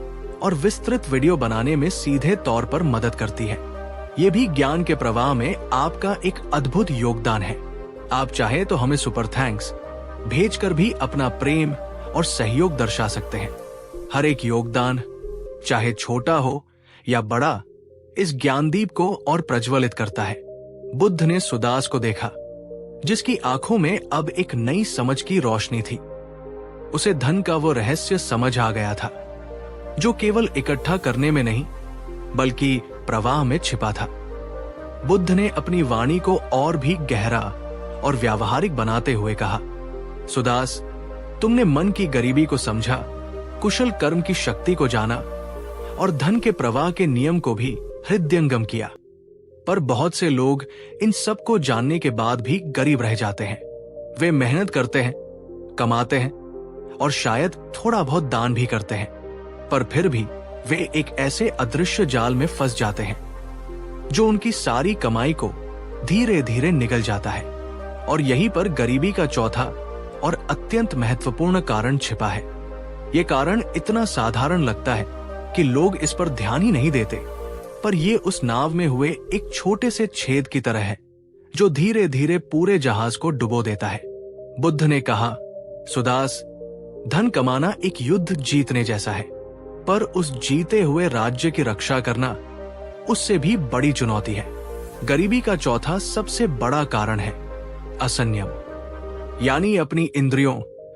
और विस्तृत वीडियो बनाने में सीधे तौर पर मदद करती है। ये भी ज्ञान के प्रवाह में आपका एक अद्भुत योगदान है। आप चाहे तो हमें सुपर थैंक्स भेजकर भी अपना प्रेम और सहयोग दर्शा सकते हैं। हर एक योगदान, चाहे छोटा हो या बड़ा, इस ज्ञानदीप को और प्रज्वलित करता है। बुद्ध ने सुदास को देखा, जिसकी आंखों में अब एक नई समझ की रोशनी थी। उसे धन का वो रहस्य समझ आ गया था जो केवल इकट्ठा करने में नहीं बल्कि प्रवाह में छिपा था। बुद्ध ने अपनी वाणी को और भी गहरा और व्यावहारिक बनाते हुए कहा, सुदास, तुमने मन की गरीबी को समझा, कुशल कर्म की शक्ति को जाना और धन के प्रवाह के नियम को भी हृदयंगम किया। पर बहुत से लोग इन सब को जानने के बाद भी गरीब रह जाते हैं। वे मेहनत करते हैं, कमाते हैं और शायद थोड़ा बहुत दान भी करते हैं, पर फिर भी वे एक ऐसे अदृश्य जाल में फंस जाते हैं जो उनकी सारी कमाई को धीरे धीरे निगल जाता है। और यहीं पर गरीबी का चौथा और अत्यंत महत्वपूर्ण कारण छिपा है। ये कारण इतना साधारण लगता है कि लोग इस पर ध्यान ही नहीं देते, पर यह उस नाव में हुए एक छोटे से छेद की तरह है जो धीरे धीरे पूरे जहाज को डुबो देता है। बुद्ध ने कहा, सुदास, धन कमाना एक युद्ध जीतने जैसा है, पर उस जीते हुए राज्य की रक्षा करना उससे भी बड़ी चुनौती है। गरीबी का चौथा सबसे बड़ा कारण है असंयम, यानी अपनी इंद्रियों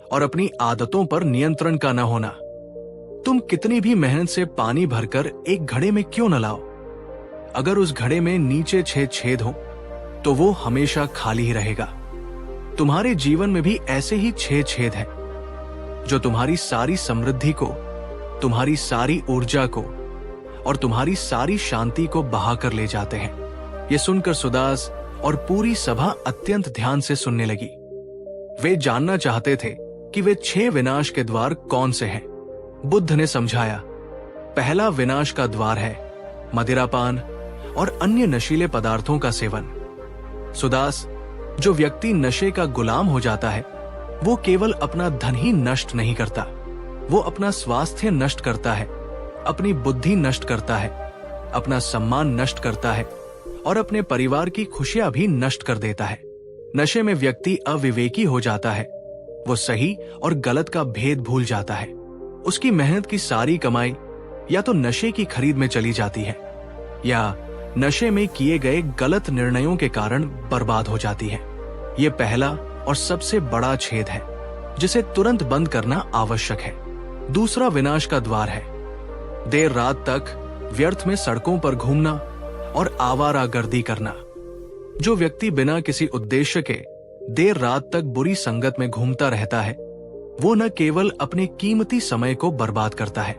और अपनी आदतों पर नियंत्रण का न होना। तुम कितनी भी मेहनत से पानी भरकर एक घड़े में क्यों न लाओ, अगर उस घड़े में नीचे 6 छेद हो तो वो हमेशा खाली ही रहेगा। तुम्हारे जीवन में भी ऐसे ही 6 छेद हैं जो तुम्हारी सारी समृद्धि को, तुम्हारी सारी ऊर्जा को और तुम्हारी सारी शांति को बहाकर ले जाते हैं। ये सुनकर सुदास और पूरी सभा अत्यंत ध्यान से सुनने लगी। वे जानना चाहते थे कि वे 6 विनाश के द्वार कौन से हैं। बुद्ध ने समझाया, पहला विनाश का द्वार है मदिरापान और अन्य नशीले पदार्थों का सेवन। सुदास, जो व्यक्ति नशे का गुलाम हो जाता है वो केवल अपना धन ही नष्ट नहीं करता, वो अपना स्वास्थ्य नष्ट करता है, अपनी बुद्धि नष्ट करता है, अपना सम्मान नष्ट करता है और अपने परिवार की खुशियां भी नष्ट कर देता है। नशे में व्यक्ति अविवेकी हो जाता है, वो सही और गलत का भेद भूल जाता है। उसकी मेहनत की सारी कमाई या तो नशे की खरीद में चली जाती है या नशे में किए गए गलत निर्णयों के कारण बर्बाद हो जाती है। ये पहला और सबसे बड़ा छेद है जिसे तुरंत बंद करना आवश्यक है। दूसरा विनाश का द्वार है देर रात तक व्यर्थ में सड़कों पर घूमना और आवारागर्दी करना। जो व्यक्ति बिना किसी उद्देश्य के देर रात तक बुरी संगत में घूमता रहता है वो न केवल अपने कीमती समय को बर्बाद करता है,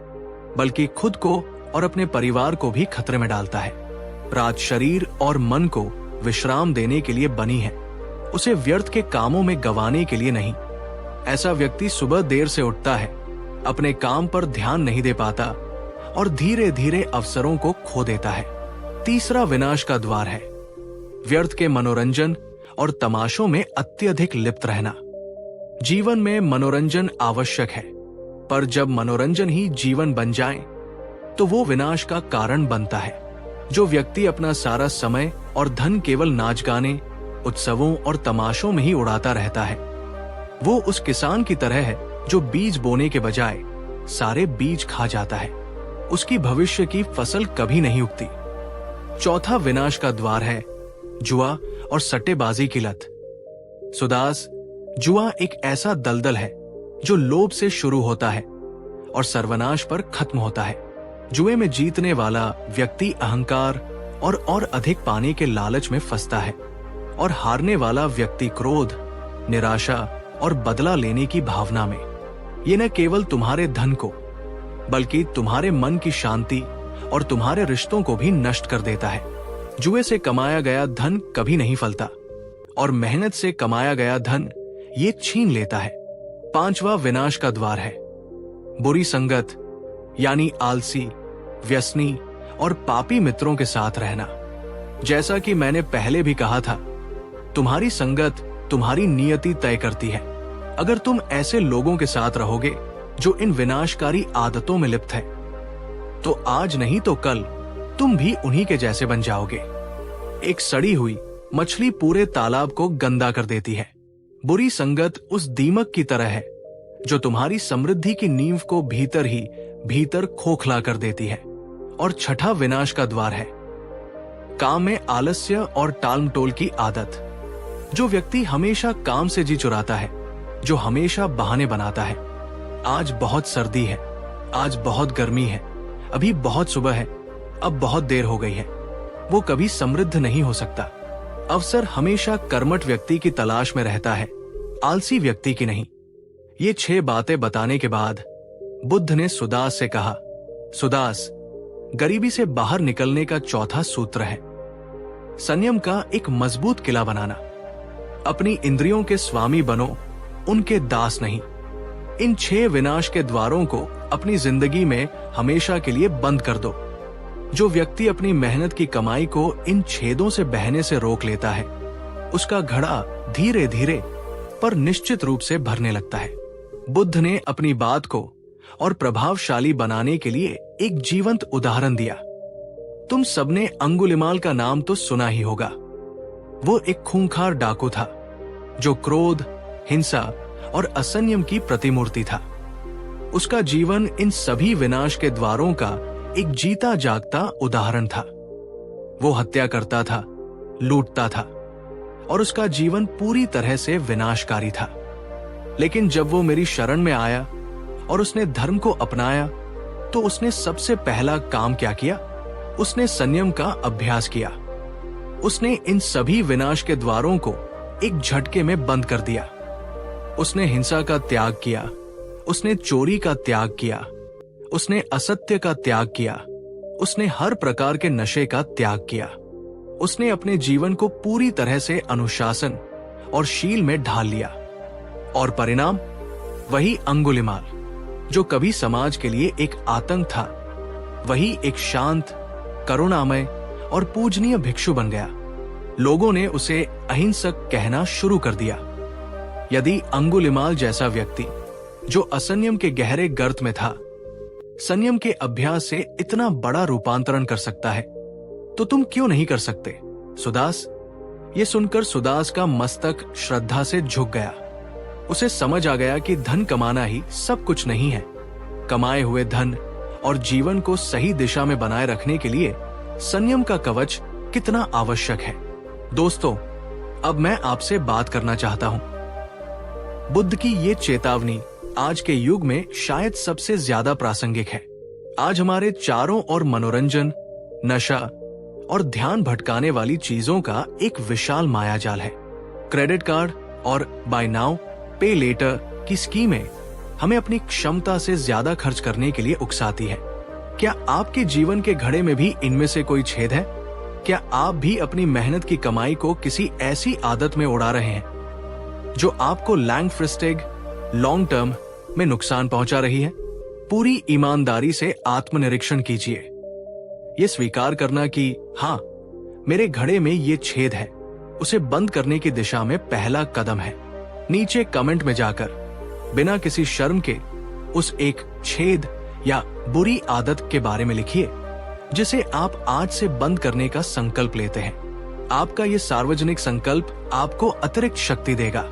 बल्कि खुद को और अपने परिवार को भी खतरे में डालता है। रात शरीर और मन को विश्राम देने के लिए बनी है, उसे व्यर्थ के कामों में गंवाने के लिए नहीं। ऐसा व्यक्ति सुबह देर से उठता है, अपने काम पर ध्यान नहीं दे पाता और धीरे धीरे अवसरों को खो देता है। तीसरा विनाश का द्वार है व्यर्थ के मनोरंजन और तमाशों में अत्यधिक लिप्त रहना। जीवन में मनोरंजन आवश्यक है, पर जब मनोरंजन ही जीवन बन जाए तो वो विनाश का कारण बनता है। जो व्यक्ति अपना सारा समय और धन केवल नाच गाने, उत्सवों और तमाशों में ही उड़ाता रहता है, वो उस किसान की तरह है जो बीज बोने के बजाय सारे बीज खा जाता है। उसकी भविष्य की फसल कभी नहीं उगती। चौथा विनाश का द्वार है जुआ और सट्टेबाजी की लत। सुदास, जुआ एक ऐसा दलदल है जो लोभ से शुरू होता है और सर्वनाश पर खत्म होता है। जुए में जीतने वाला व्यक्ति अहंकार और अधिक पाने के लालच में फंसता है और हारने वाला व्यक्ति क्रोध, निराशा और बदला लेने की भावना में। ये न केवल तुम्हारे धन को, बल्कि तुम्हारे मन की शांति और तुम्हारे रिश्तों को भी नष्ट कर देता है। जुए से कमाया गया धन कभी नहीं फलता और मेहनत से कमाया गया धन ये छीन लेता है। पांचवा विनाश का द्वार है बुरी संगत, यानी आलसी, व्यसनी और पापी मित्रों के साथ रहना। जैसा कि मैंने पहले भी कहा था, तुम्हारी संगत तुम्हारी नियति तय करती है। अगर तुम ऐसे लोगों के साथ रहोगे जो इन विनाशकारी आदतों में लिप्त है, तो आज नहीं तो कल तुम भी उन्हीं के जैसे बन जाओगे। एक सड़ी हुई मछली पूरे तालाब को गंदा कर देती है। बुरी संगत उस दीमक की तरह है जो तुम्हारी समृद्धि की नींव को भीतर ही भीतर खोखला कर देती है। और छठा विनाश का द्वार है काम में आलस्य और टालमटोल की आदत। जो व्यक्ति हमेशा काम से जी चुराता है, जो हमेशा बहाने बनाता है, आज बहुत सर्दी है, आज बहुत गर्मी है, अभी बहुत सुबह है, अब बहुत देर हो गई है, वो कभी समृद्ध नहीं हो सकता। अवसर हमेशा कर्मठ व्यक्ति की तलाश में रहता है, आलसी व्यक्ति की नहीं। ये 6 बातें बताने के बाद बुद्ध ने सुदास से कहा, सुदास, गरीबी से बाहर निकलने का चौथा सूत्र है संयम का एक मजबूत किला बनाना। अपनी इंद्रियों के स्वामी बनो, उनके दास नहीं। इन 6 विनाश के द्वारों को अपनी जिंदगी में हमेशा के लिए बंद कर दो। जो व्यक्ति अपनी मेहनत की कमाई को इन छेदों से बहने से रोक लेता है, उसका घड़ा धीरे धीरे पर निश्चित रूप से भरने लगता है। बुद्ध ने अपनी बात को और प्रभावशाली बनाने के लिए एक जीवंत उदाहरण दिया। तुम सबने अंगुलिमाल का नाम तो सुना ही होगा। वो एक खूंखार डाकू था जो क्रोध, हिंसा और असंयम की प्रतिमूर्ति था। उसका जीवन इन सभी विनाश के द्वारों का एक जीता जागता उदाहरण था। वो हत्या करता था, लूटता था और उसका जीवन पूरी तरह से विनाशकारी था। लेकिन जब वो मेरी शरण में आया और उसने धर्म को अपनाया, तो उसने सबसे पहला काम क्या किया? उसने संयम का अभ्यास किया। उसने इन सभी विनाश के द्वारों को एक झटके में बंद कर दिया। उसने हिंसा का त्याग किया, उसने चोरी का त्याग किया, उसने असत्य का त्याग किया, उसने हर प्रकार के नशे का त्याग किया। उसने अपने जीवन को पूरी तरह से अनुशासन और शील में ढाल लिया। और परिणाम वही अंगुलिमाल, जो कभी समाज के लिए एक आतंक था, वही एक शांत, करुणामय और पूजनीय भिक्षु बन गया। लोगों ने उसे अहिंसक कहना शुरू कर दिया। यदि अंगुलिमाल जैसा व्यक्ति जो असंयम के गहरे गर्त में था, संयम के अभ्यास से इतना बड़ा रूपांतरण कर सकता है, तो तुम क्यों नहीं कर सकते? सुदास। ये सुनकर सुदास का मस्तक श्रद्धा से झुक गया। उसे समझ आ गया कि धन कमाना ही सब कुछ नहीं है। कमाए हुए धन और जीवन को सही दिशा में बनाए रखने के लिए संयम का कवच कितना आवश्यक है। दोस्तों, अब मैं आपसे बात करना चाहता हूं। बुद्ध की ये चेतावनी आज के युग में शायद सबसे ज्यादा प्रासंगिक है। आज हमारे चारों ओर मनोरंजन, नशा और ध्यान भटकाने वाली चीजों का एक विशाल मायाजाल है। क्रेडिट कार्ड और बाय नाउ पे लेटर की स्कीमें हमें अपनी क्षमता से ज्यादा खर्च करने के लिए उकसाती है। क्या आपके जीवन के घड़े में भी इनमें से कोई छेद है? क्या आप भी अपनी मेहनत की कमाई को किसी ऐसी आदत में उड़ा रहे हैं जो आपको लैंगफ्रिस्टेग लॉन्ग टर्म में नुकसान पहुंचा रही है? पूरी ईमानदारी से आत्मनिरीक्षण कीजिए। ये स्वीकार करना कि हाँ, मेरे घड़े में ये छेद है, उसे बंद करने की दिशा में पहला कदम है। नीचे कमेंट में जाकर बिना किसी शर्म के उस एक छेद या बुरी आदत के बारे में लिखिए जिसे आप आज से बंद करने का संकल्प लेते हैं। आपका ये सार्वजनिक संकल्प आपको अतिरिक्त शक्ति देगा।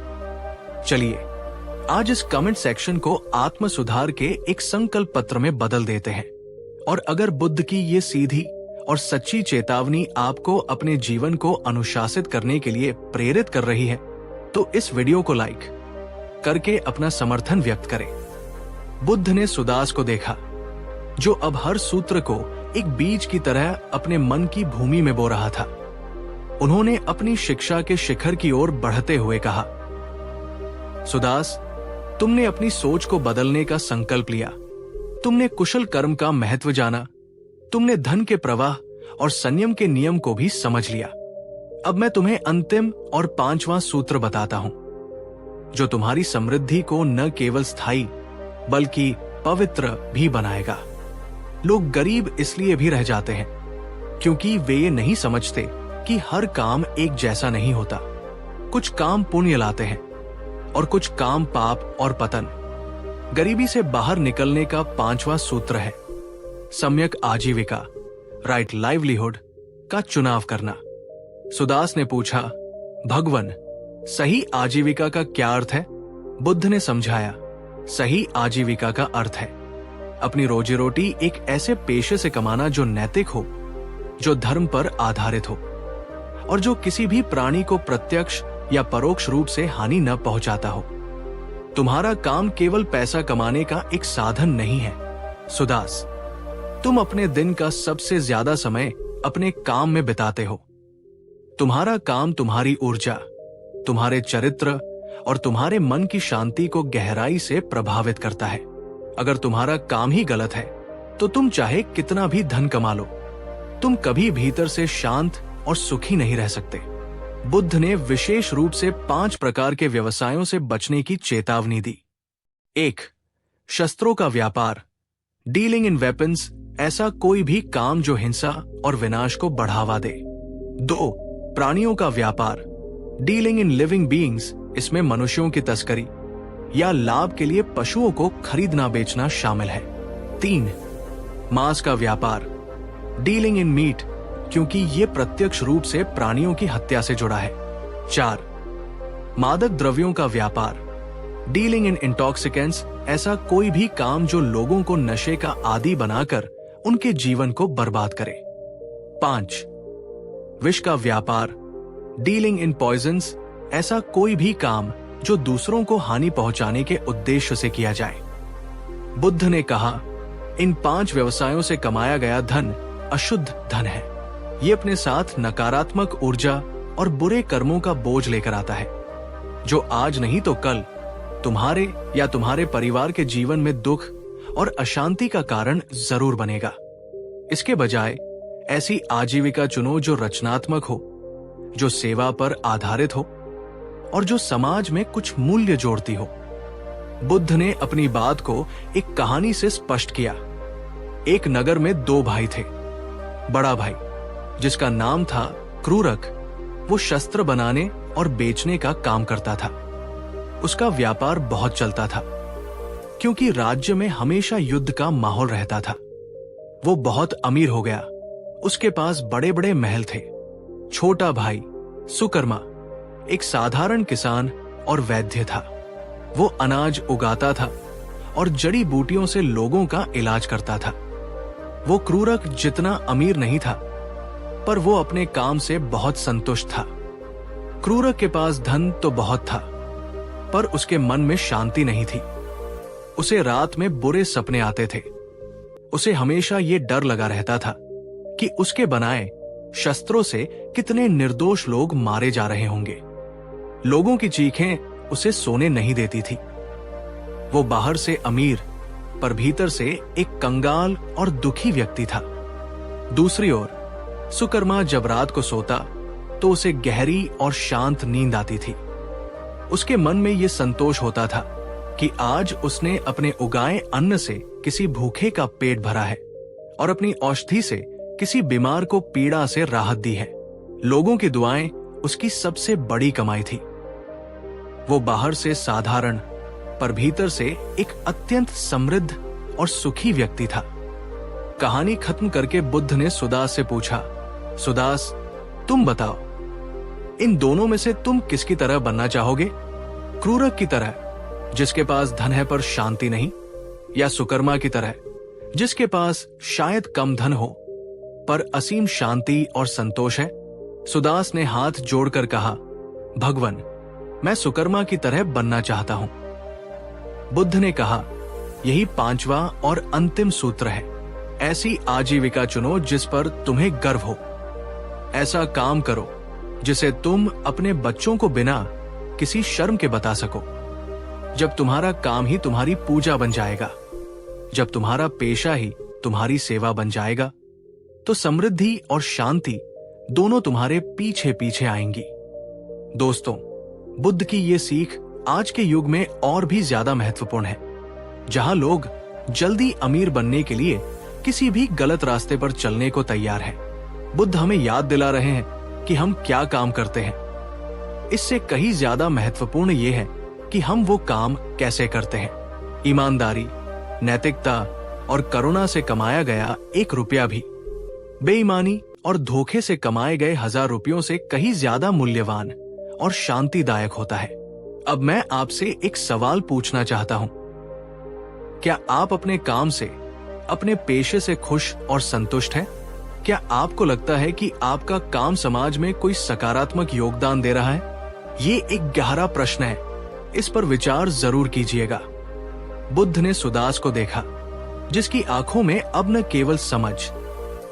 चलिए आज इस कमेंट सेक्शन को आत्म सुधार के एक संकल्प पत्र में बदल देते हैं। और अगर बुद्ध की ये सीधी और सच्ची चेतावनी आपको अपने जीवन को अनुशासित करने के लिए प्रेरित कर रही है तो इस वीडियो को लाइक करके अपना समर्थन व्यक्त करें। बुद्ध ने सुदास को देखा जो अब हर सूत्र को एक बीज की तरह अपने मन की भूमि में बो रहा था। उन्होंने अपनी शिक्षा के शिखर की ओर बढ़ते हुए कहा, सुदास, तुमने अपनी सोच को बदलने का संकल्प लिया। तुमने कुशल कर्म का महत्व जाना। तुमने धन के प्रवाह और संयम के नियम को भी समझ लिया। अब मैं तुम्हें अंतिम और 5वां सूत्र बताता हूं जो तुम्हारी समृद्धि को न केवल स्थायी बल्कि पवित्र भी बनाएगा। लोग गरीब इसलिए भी रह जाते हैं क्योंकि वे ये नहीं समझते कि हर काम एक जैसा नहीं होता। कुछ काम पुण्य लाते हैं और कुछ काम पाप और पतन। गरीबी से बाहर निकलने का 5वां सूत्र है सम्यक आजीविका, राइट लाइवलीहुड का चुनाव करना। सुदास ने पूछा, भगवन, सही आजीविका का क्या अर्थ है? बुद्ध ने समझाया, सही आजीविका का अर्थ है अपनी रोजी रोटी एक ऐसे पेशे से कमाना जो नैतिक हो, जो धर्म पर आधारित हो और जो किसी भी प्राणी को प्रत्यक्ष या परोक्ष रूप से हानि न पहुंचाता हो। तुम्हारा काम केवल पैसा कमाने का एक साधन नहीं है। सुदास, तुम अपने दिन का सबसे ज्यादा समय अपने काम में बिताते हो। तुम्हारा काम तुम्हारी ऊर्जा, तुम्हारे चरित्र और तुम्हारे मन की शांति को गहराई से प्रभावित करता है। अगर तुम्हारा काम ही गलत है तो तुम चाहे कितना भी धन कमा लो, तुम कभी भीतर से शांत और सुखी नहीं रह सकते। बुद्ध ने विशेष रूप से 5 प्रकार के व्यवसायों से बचने की चेतावनी दी। 1. शस्त्रों का व्यापार, डीलिंग इन वेपन्स, ऐसा कोई भी काम जो हिंसा और विनाश को बढ़ावा दे। 2. प्राणियों का व्यापार, डीलिंग इन लिविंग बीइंग्स, इसमें मनुष्यों की तस्करी या लाभ के लिए पशुओं को खरीदना बेचना शामिल है। 3. मांस का व्यापार, डीलिंग इन मीट, क्योंकि ये प्रत्यक्ष रूप से प्राणियों की हत्या से जुड़ा है। 4. मादक द्रव्यों का व्यापार, डीलिंग इन इंटॉक्सिकेंट्स, ऐसा कोई भी काम जो लोगों को नशे का आदी बनाकर उनके जीवन को बर्बाद करे। 5. विष का व्यापार, डीलिंग इन पॉइजन्स, ऐसा कोई भी काम जो दूसरों को हानि पहुंचाने के उद्देश्य से किया जाए। बुद्ध ने कहा, इन 5 व्यवसायों से कमाया गया धन अशुद्ध धन है। ये अपने साथ नकारात्मक ऊर्जा और बुरे कर्मों का बोझ लेकर आता है जो आज नहीं तो कल तुम्हारे या तुम्हारे परिवार के जीवन में दुख और अशांति का कारण जरूर बनेगा। इसके बजाय ऐसी आजीविका चुनो जो रचनात्मक हो, जो सेवा पर आधारित हो और जो समाज में कुछ मूल्य जोड़ती हो। बुद्ध ने अपनी बात को एक कहानी से स्पष्ट किया। एक नगर में 2 भाई थे। बड़ा भाई, जिसका नाम था क्रूरक, वो शस्त्र बनाने और बेचने का काम करता था। उसका व्यापार बहुत चलता था क्योंकि राज्य में हमेशा युद्ध का माहौल रहता था। वो बहुत अमीर हो गया। उसके पास बड़े बड़े महल थे। छोटा भाई सुकर्मा एक साधारण किसान और वैद्य था। वो अनाज उगाता था और जड़ी बूटियों से लोगों का इलाज करता था। वो क्रूरक जितना अमीर नहीं था, पर वो अपने काम से बहुत संतुष्ट था। क्रूरक के पास धन तो बहुत था, पर उसके मन में शांति नहीं थी। उसे रात में बुरे सपने आते थे। उसे हमेशा ये डर लगा रहता था कि उसके बनाए शस्त्रों से कितने निर्दोष लोग मारे जा रहे होंगे। लोगों की चीखें उसे सोने नहीं देती थी। वो बाहर से अमीर पर भीतर से एक कंगाल और दुखी व्यक्ति था। दूसरी ओर सुकर्मा जब रात को सोता तो उसे गहरी और शांत नींद आती थी। उसके मन में ये संतोष होता था कि आज उसने अपने उगाए अन्न से किसी भूखे का पेट भरा है और अपनी औषधि से किसी बीमार को पीड़ा से राहत दी है। लोगों की दुआएं उसकी सबसे बड़ी कमाई थी। वो बाहर से साधारण पर भीतर से एक अत्यंत समृद्ध और सुखी व्यक्ति था। कहानी खत्म करके बुद्ध ने सुदास से पूछा, सुदास, तुम बताओ, इन दोनों में से तुम किसकी तरह बनना चाहोगे? क्रूरक की तरह जिसके पास धन है पर शांति नहीं, या सुकर्मा की तरह जिसके पास शायद कम धन हो पर असीम शांति और संतोष है? सुदास ने हाथ जोड़कर कहा, भगवन, मैं सुकर्मा की तरह बनना चाहता हूं। बुद्ध ने कहा, यही पांचवा और अंतिम सूत्र है। ऐसी आजीविका चुनो जिस पर तुम्हें गर्व हो। ऐसा काम करो जिसे तुम अपने बच्चों को बिना किसी शर्म के बता सको। जब तुम्हारा काम ही तुम्हारी पूजा बन जाएगा, जब तुम्हारा पेशा ही तुम्हारी सेवा बन जाएगा, तो समृद्धि और शांति दोनों तुम्हारे पीछे पीछे आएंगी। दोस्तों, बुद्ध की ये सीख आज के युग में और भी ज्यादा महत्वपूर्ण है, जहां लोग जल्दी अमीर बनने के लिए किसी भी गलत रास्ते पर चलने को तैयार हैं। बुद्ध हमें याद दिला रहे हैं कि हम क्या काम करते हैं। इससे कहीं ज्यादा महत्वपूर्ण यह है कि हम वो काम कैसे करते हैं। ईमानदारी, नैतिकता और करुणा से कमाया गया 1 रुपया भी बेईमानी और धोखे से कमाए गए 1000 रुपयों से कहीं ज्यादा मूल्यवान और शांतिदायक होता है। अब मैं आपसे एक सवाल पूछना चाहता हूं। क्या आप अपने काम से, अपने पेशे से खुश और संतुष्ट हैं? क्या आपको लगता है कि आपका काम समाज में कोई सकारात्मक योगदान दे रहा है? ये एक गहरा प्रश्न है, इस पर विचार जरूर कीजिएगा। बुद्ध ने सुदास को देखा, जिसकी आंखों में अब न केवल समझ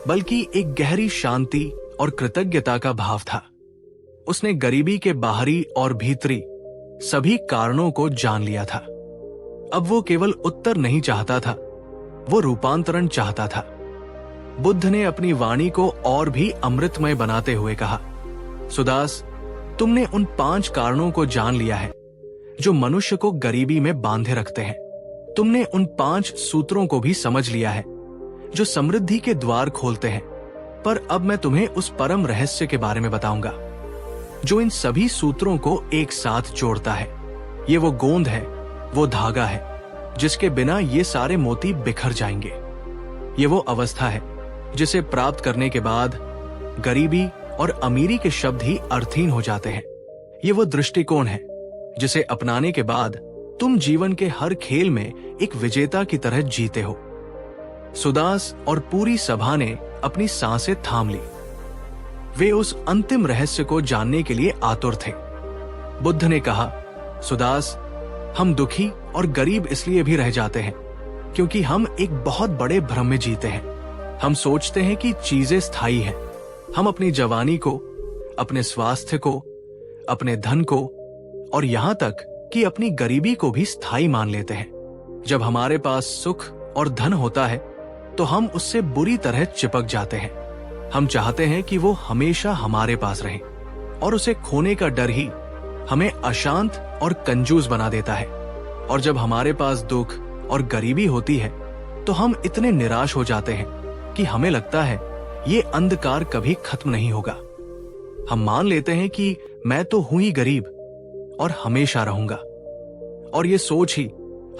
बल्कि एक गहरी शांति और कृतज्ञता का भाव था। उसने गरीबी के बाहरी और भीतरी सभी कारणों को जान लिया था। अब वो केवल उत्तर नहीं चाहता था, वो रूपांतरण चाहता था। बुद्ध ने अपनी वाणी को और भी अमृतमय बनाते हुए कहा, सुदास, तुमने उन 5 कारणों को जान लिया है जो मनुष्य को गरीबी में बांधे रखते हैं। तुमने उन 5 सूत्रों को भी समझ लिया है जो समृद्धि के द्वार खोलते हैं। पर अब मैं तुम्हें उस परम रहस्य के बारे में बताऊंगा जो इन सभी सूत्रों को एक साथ जोड़ता है। ये वो गोंद है, वो धागा है जिसके बिना ये सारे मोती बिखर जाएंगे। ये वो अवस्था है जिसे प्राप्त करने के बाद गरीबी और अमीरी के शब्द ही अर्थहीन हो जाते हैं। ये वो दृष्टिकोण है जिसे अपनाने के बाद तुम जीवन के हर खेल में एक विजेता की तरह जीते हो। सुदास और पूरी सभा ने अपनी सांसें थाम ली। वे उस अंतिम रहस्य को जानने के लिए आतुर थे। बुद्ध ने कहा, सुदास, हम दुखी और गरीब इसलिए भी रह जाते हैं क्योंकि हम एक बहुत बड़े भ्रम में जीते हैं। हम सोचते हैं कि चीजें स्थायी हैं। हम अपनी जवानी को, अपने स्वास्थ्य को, अपने धन को और यहां तक कि अपनी गरीबी को भी स्थायी मान लेते हैं। जब हमारे पास सुख और धन होता है तो हम उससे बुरी तरह चिपक जाते हैं। हम चाहते हैं कि वो हमेशा हमारे पास रहे और उसे खोने का डर ही हमें अशांत और कंजूस बना देता है। और जब हमारे पास दुख और गरीबी होती है तो हम इतने निराश हो जाते हैं कि हमें लगता है ये अंधकार कभी खत्म नहीं होगा। हम मान लेते हैं कि मैं तो हूं ही गरीब और हमेशा रहूंगा, और ये सोच ही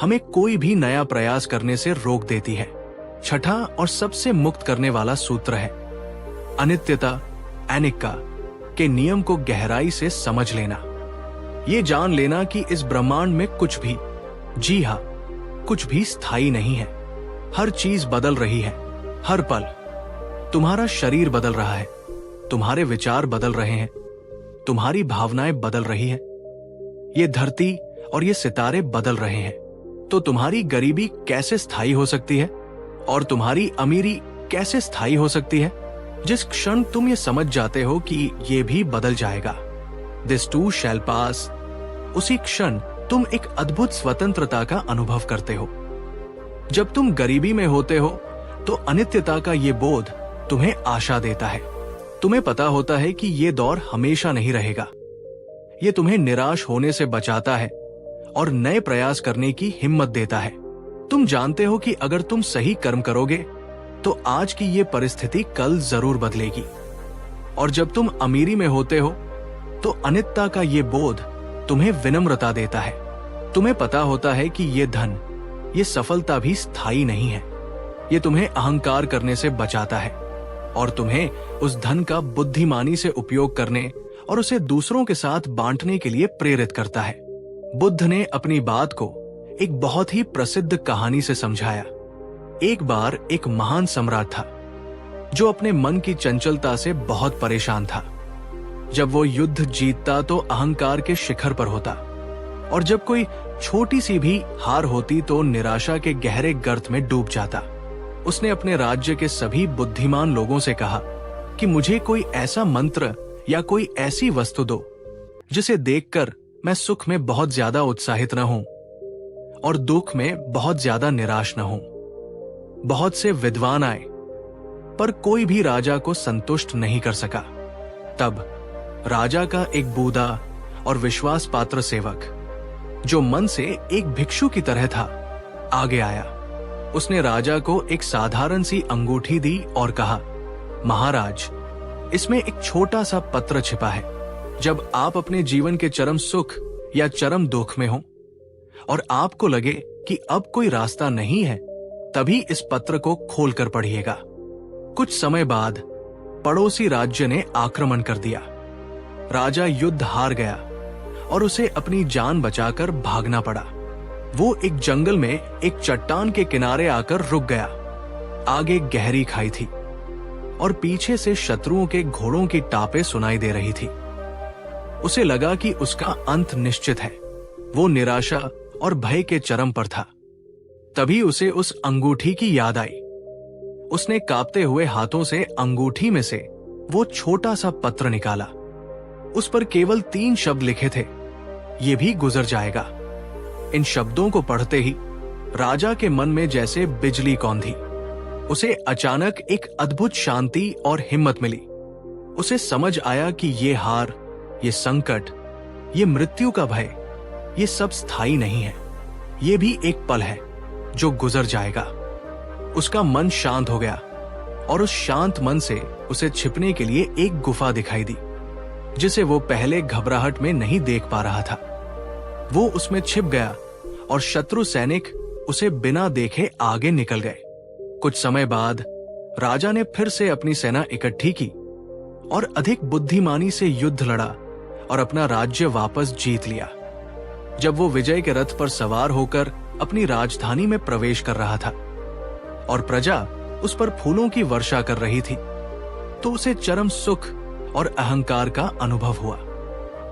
हमें कोई भी नया प्रयास करने से रोक देती है। छठा और सबसे मुक्त करने वाला सूत्र है अनित्यता, एनिक्का के नियम को गहराई से समझ लेना। ये जान लेना कि इस ब्रह्मांड में कुछ भी, जी हां, कुछ भी स्थायी नहीं है। हर चीज बदल रही है, हर पल। तुम्हारा शरीर बदल रहा है, तुम्हारे विचार बदल रहे हैं, तुम्हारी भावनाएं बदल रही है, ये धरती और ये सितारे बदल रहे हैं। तो तुम्हारी गरीबी कैसे स्थायी हो सकती है और तुम्हारी अमीरी कैसे स्थायी हो सकती है? जिस क्षण तुम ये समझ जाते हो कि ये भी बदल जाएगा, दिस टू शैल पास, उसी क्षण तुम एक अद्भुत स्वतंत्रता का अनुभव करते हो। जब तुम गरीबी में होते हो तो अनित्यता का ये बोध तुम्हें आशा देता है। तुम्हें पता होता है कि ये दौर हमेशा नहीं रहेगा। ये तुम्हें निराश होने से बचाता है और नए प्रयास करने की हिम्मत देता है। तुम जानते हो कि अगर तुम सही कर्म करोगे तो आज की ये परिस्थिति कल जरूर बदलेगी। और जब तुम अमीरी में होते हो तो अनित्यता का ये बोध तुम्हें विनम्रता देता है। तुम्हें पता होता है कि ये धन, ये सफलता भी स्थायी नहीं है। ये तुम्हें अहंकार करने से बचाता है और तुम्हें उस धन का बुद्धिमानी से उपयोग करने और उसे दूसरों के साथ बांटने के लिए प्रेरित करता है। बुद्ध ने अपनी बात को एक बहुत ही प्रसिद्ध कहानी से समझाया। एक बार एक महान सम्राट था जो अपने मन की चंचलता से बहुत परेशान था। जब वो युद्ध जीतता तो अहंकार के शिखर पर होता और जब कोई छोटी सी भी हार होती तो निराशा के गहरे गर्त में डूब जाता। उसने अपने राज्य के सभी बुद्धिमान लोगों से कहा कि मुझे कोई ऐसा मंत्र या कोई ऐसी वस्तु दो जिसे देखकर मैं सुख में बहुत ज्यादा उत्साहित न हूं और दुख में बहुत ज्यादा निराश न हूं। बहुत से विद्वान आए पर कोई भी राजा को संतुष्ट नहीं कर सका। तब राजा का एक बूढ़ा और विश्वास पात्र सेवक, जो मन से एक भिक्षु की तरह था, आगे आया। उसने राजा को एक साधारण सी अंगूठी दी और कहा, महाराज, इसमें एक छोटा सा पत्र छिपा है। जब आप अपने जीवन के चरम सुख या चरम दुख में हो और आपको लगे कि अब कोई रास्ता नहीं है, तभी इस पत्र को खोलकर पढ़िएगा। कुछ समय बाद पड़ोसी राज्य ने आक्रमण कर दिया। राजा युद्ध हार गया और उसे अपनी जान बचाकर भागना पड़ा। वो एक जंगल में एक चट्टान के किनारे आकर रुक गया। आगे गहरी खाई थी और पीछे से शत्रुओं के घोड़ों की टापें सुनाई दे रही थी। उसे लगा कि उसका अंत निश्चित है। वो निराशा और भय के चरम पर था। तभी उसे उस अंगूठी की याद आई। उसने कांपते हुए हाथों से अंगूठी में से वो छोटा सा पत्र निकाला। उस पर केवल 3 शब्द लिखे थे, ये भी गुजर जाएगा। इन शब्दों को पढ़ते ही राजा के मन में जैसे बिजली कौंधी। उसे अचानक एक अद्भुत शांति और हिम्मत मिली। उसे समझ आया कि ये हार, ये संकट, ये मृत्यु का भय, ये सब स्थायी नहीं है। ये भी एक पल है जो गुजर जाएगा। उसका मन शांत हो गया और उस शांत मन से उसे छिपने के लिए एक गुफा दिखाई दी, जिसे वो पहले घबराहट में नहीं देख पा रहा था। वो उसमें छिप गया और शत्रु सैनिक उसे बिना देखे आगे निकल गए। कुछ समय बाद राजा ने फिर से अपनी सेना इकट्ठी की और अधिक बुद्धिमानी से युद्ध लड़ा और अपना राज्य वापस जीत लिया। जब वो विजय के रथ पर सवार होकर अपनी राजधानी में प्रवेश कर रहा था और प्रजा उस पर फूलों की वर्षा कर रही थी, तो उसे चरम सुख और अहंकार का अनुभव हुआ।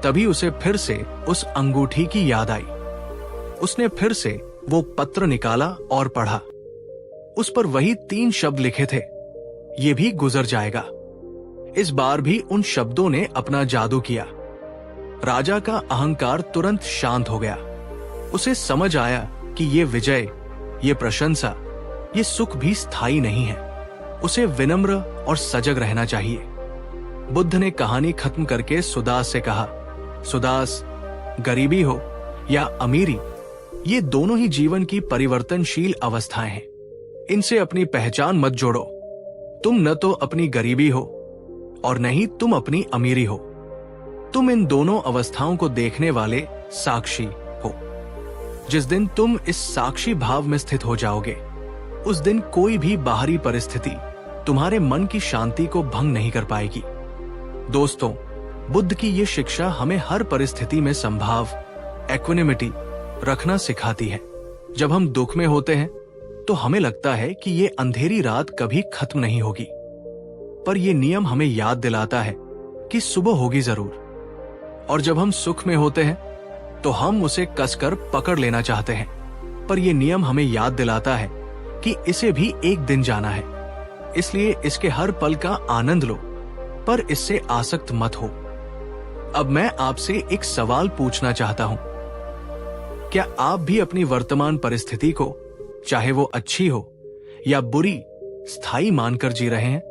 तभी उसे फिर से उस अंगूठी की याद आई। उसने फिर से वो पत्र निकाला और पढ़ा। उस पर वही 3 शब्द लिखे थे, ये भी गुजर जाएगा। इस बार भी उन शब्दों ने अपना जादू किया। राजा का अहंकार तुरंत शांत हो गया। उसे समझ आया कि ये विजय, ये प्रशंसा, ये सुख भी स्थायी नहीं है। उसे विनम्र और सजग रहना चाहिए। बुद्ध ने कहानी खत्म करके सुदास से कहा, सुदास, गरीबी हो या अमीरी, ये दोनों ही जीवन की परिवर्तनशील अवस्थाएं हैं। इनसे अपनी पहचान मत जोड़ो। तुम न तो अपनी गरीबी हो और न ही तुम अपनी अमीरी हो। तुम इन दोनों अवस्थाओं को देखने वाले साक्षी हो। जिस दिन तुम इस साक्षी भाव में स्थित हो जाओगे, उस दिन कोई भी बाहरी परिस्थिति तुम्हारे मन की शांति को भंग नहीं कर पाएगी। दोस्तों, बुद्ध की ये शिक्षा हमें हर परिस्थिति में संभाव, इक्विनिमिटी रखना सिखाती है। जब हम दुख में होते हैं तो हमें लगता है कि ये अंधेरी रात कभी खत्म नहीं होगी, पर यह नियम हमें याद दिलाता है कि सुबह होगी जरूर। और जब हम सुख में होते हैं तो हम उसे कसकर पकड़ लेना चाहते हैं, पर यह नियम हमें याद दिलाता है कि इसे भी एक दिन जाना है। इसलिए इसके हर पल का आनंद लो, पर इससे आसक्त मत हो। अब मैं आपसे एक सवाल पूछना चाहता हूं। क्या आप भी अपनी वर्तमान परिस्थिति को, चाहे वो अच्छी हो या बुरी, स्थायी मानकर जी रहे हैं?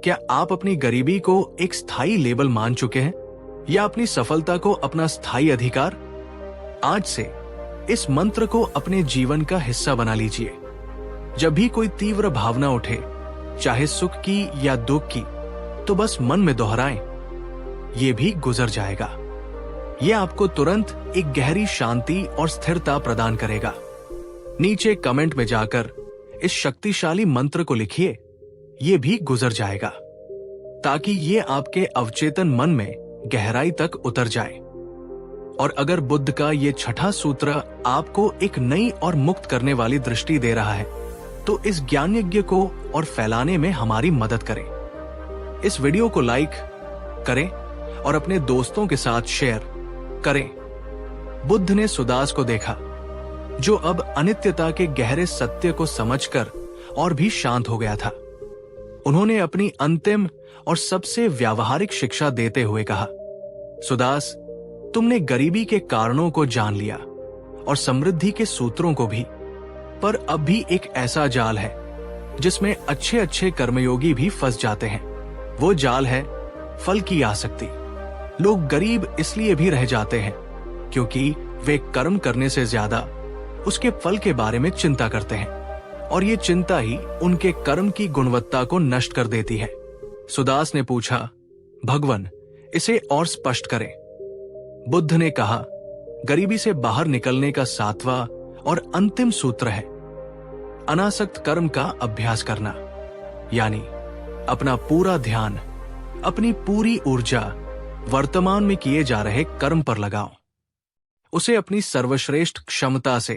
क्या आप अपनी गरीबी को एक स्थायी लेबल मान चुके हैं या अपनी सफलता को अपना स्थायी अधिकार? आज से इस मंत्र को अपने जीवन का हिस्सा बना लीजिए। जब भी कोई तीव्र भावना उठे, चाहे सुख की या दुख की, तो बस मन में दोहराएं, ये भी गुजर जाएगा। ये आपको तुरंत एक गहरी शांति और स्थिरता प्रदान करेगा। नीचे कमेंट में जाकर इस शक्तिशाली मंत्र को लिखिए, ये भी गुजर जाएगा, ताकि ये आपके अवचेतन मन में गहराई तक उतर जाए। और अगर बुद्ध का ये छठा सूत्र आपको एक नई और मुक्त करने वाली दृष्टि दे रहा है, तो इस ज्ञान यज्ञ को और फैलाने में हमारी मदद करें। इस वीडियो को लाइक करें और अपने दोस्तों के साथ शेयर करें। बुद्ध ने सुदास को देखा, जो अब अनित्यता के गहरे सत्य को समझकर और भी शांत हो गया था। उन्होंने अपनी अंतिम और सबसे व्यावहारिक शिक्षा देते हुए कहा, सुदास, तुमने गरीबी के कारणों को जान लिया और समृद्धि के सूत्रों को भी, पर अब भी एक ऐसा जाल है जिसमें अच्छे अच्छे कर्मयोगी भी फंस जाते हैं। वो जाल है फल की आसक्ति। लोग गरीब इसलिए भी रह जाते हैं क्योंकि वे कर्म करने से ज्यादा उसके फल के बारे में चिंता करते हैं, और ये चिंता ही उनके कर्म की गुणवत्ता को नष्ट कर देती है। सुदास ने पूछा, भगवान, इसे और स्पष्ट करें। बुद्ध ने कहा, गरीबी से बाहर निकलने का 7वां और अंतिम सूत्र है अनासक्त कर्म का अभ्यास करना, यानी अपना पूरा ध्यान, अपनी पूरी ऊर्जा वर्तमान में किए जा रहे कर्म पर लगाओ। उसे अपनी सर्वश्रेष्ठ क्षमता से,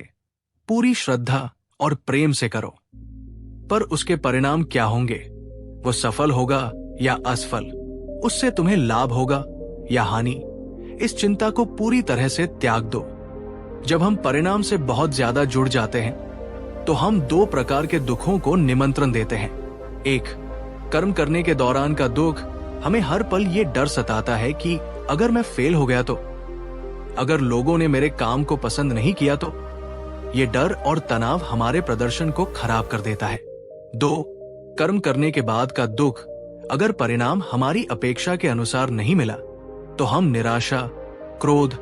पूरी श्रद्धा और प्रेम से करो। पर उसके परिणाम क्या होंगे, वो सफल होगा या असफल, उससे तुम्हें लाभ होगा या हानि, इस चिंता को पूरी तरह से त्याग दो। जब हम परिणाम से बहुत ज्यादा जुड़ जाते हैं तो हम 2 प्रकार के दुखों को निमंत्रण देते हैं। एक, कर्म करने के दौरान का दुख। हमें हर पल ये डर सताता है कि अगर मैं फेल हो गया तो, अगर लोगों ने मेरे काम को पसंद नहीं किया तो। ये डर और तनाव हमारे प्रदर्शन को खराब कर देता है। 2, कर्म करने के बाद का दुख। अगर परिणाम हमारी अपेक्षा के अनुसार नहीं मिला तो हम निराशा, क्रोध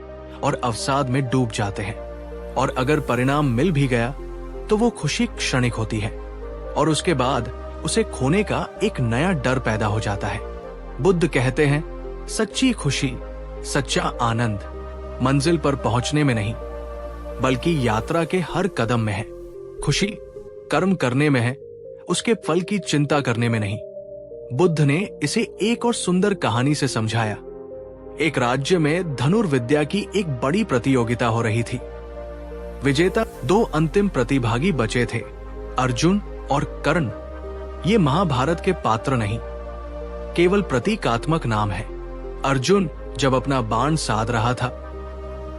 और अवसाद में डूब जाते हैं। और अगर परिणाम मिल भी गया तो वो खुशी क्षणिक होती है और उसके बाद उसे खोने का एक नया डर पैदा हो जाता है। बुद्ध कहते हैं, सच्ची खुशी, सच्चा आनंद मंजिल पर पहुंचने में नहीं, बल्कि यात्रा के हर कदम में है। खुशी कर्म करने में है, उसके फल की चिंता करने में नहीं। बुद्ध ने इसे एक और सुंदर कहानी से समझाया। एक राज्य में धनुर्विद्या की एक बड़ी प्रतियोगिता हो रही थी। विजेता 2 अंतिम प्रतिभागी बचे थे, अर्जुन और कर्ण। ये महाभारत के पात्र नहीं, केवल प्रतीकात्मक नाम है। अर्जुन जब अपना बाण साध रहा था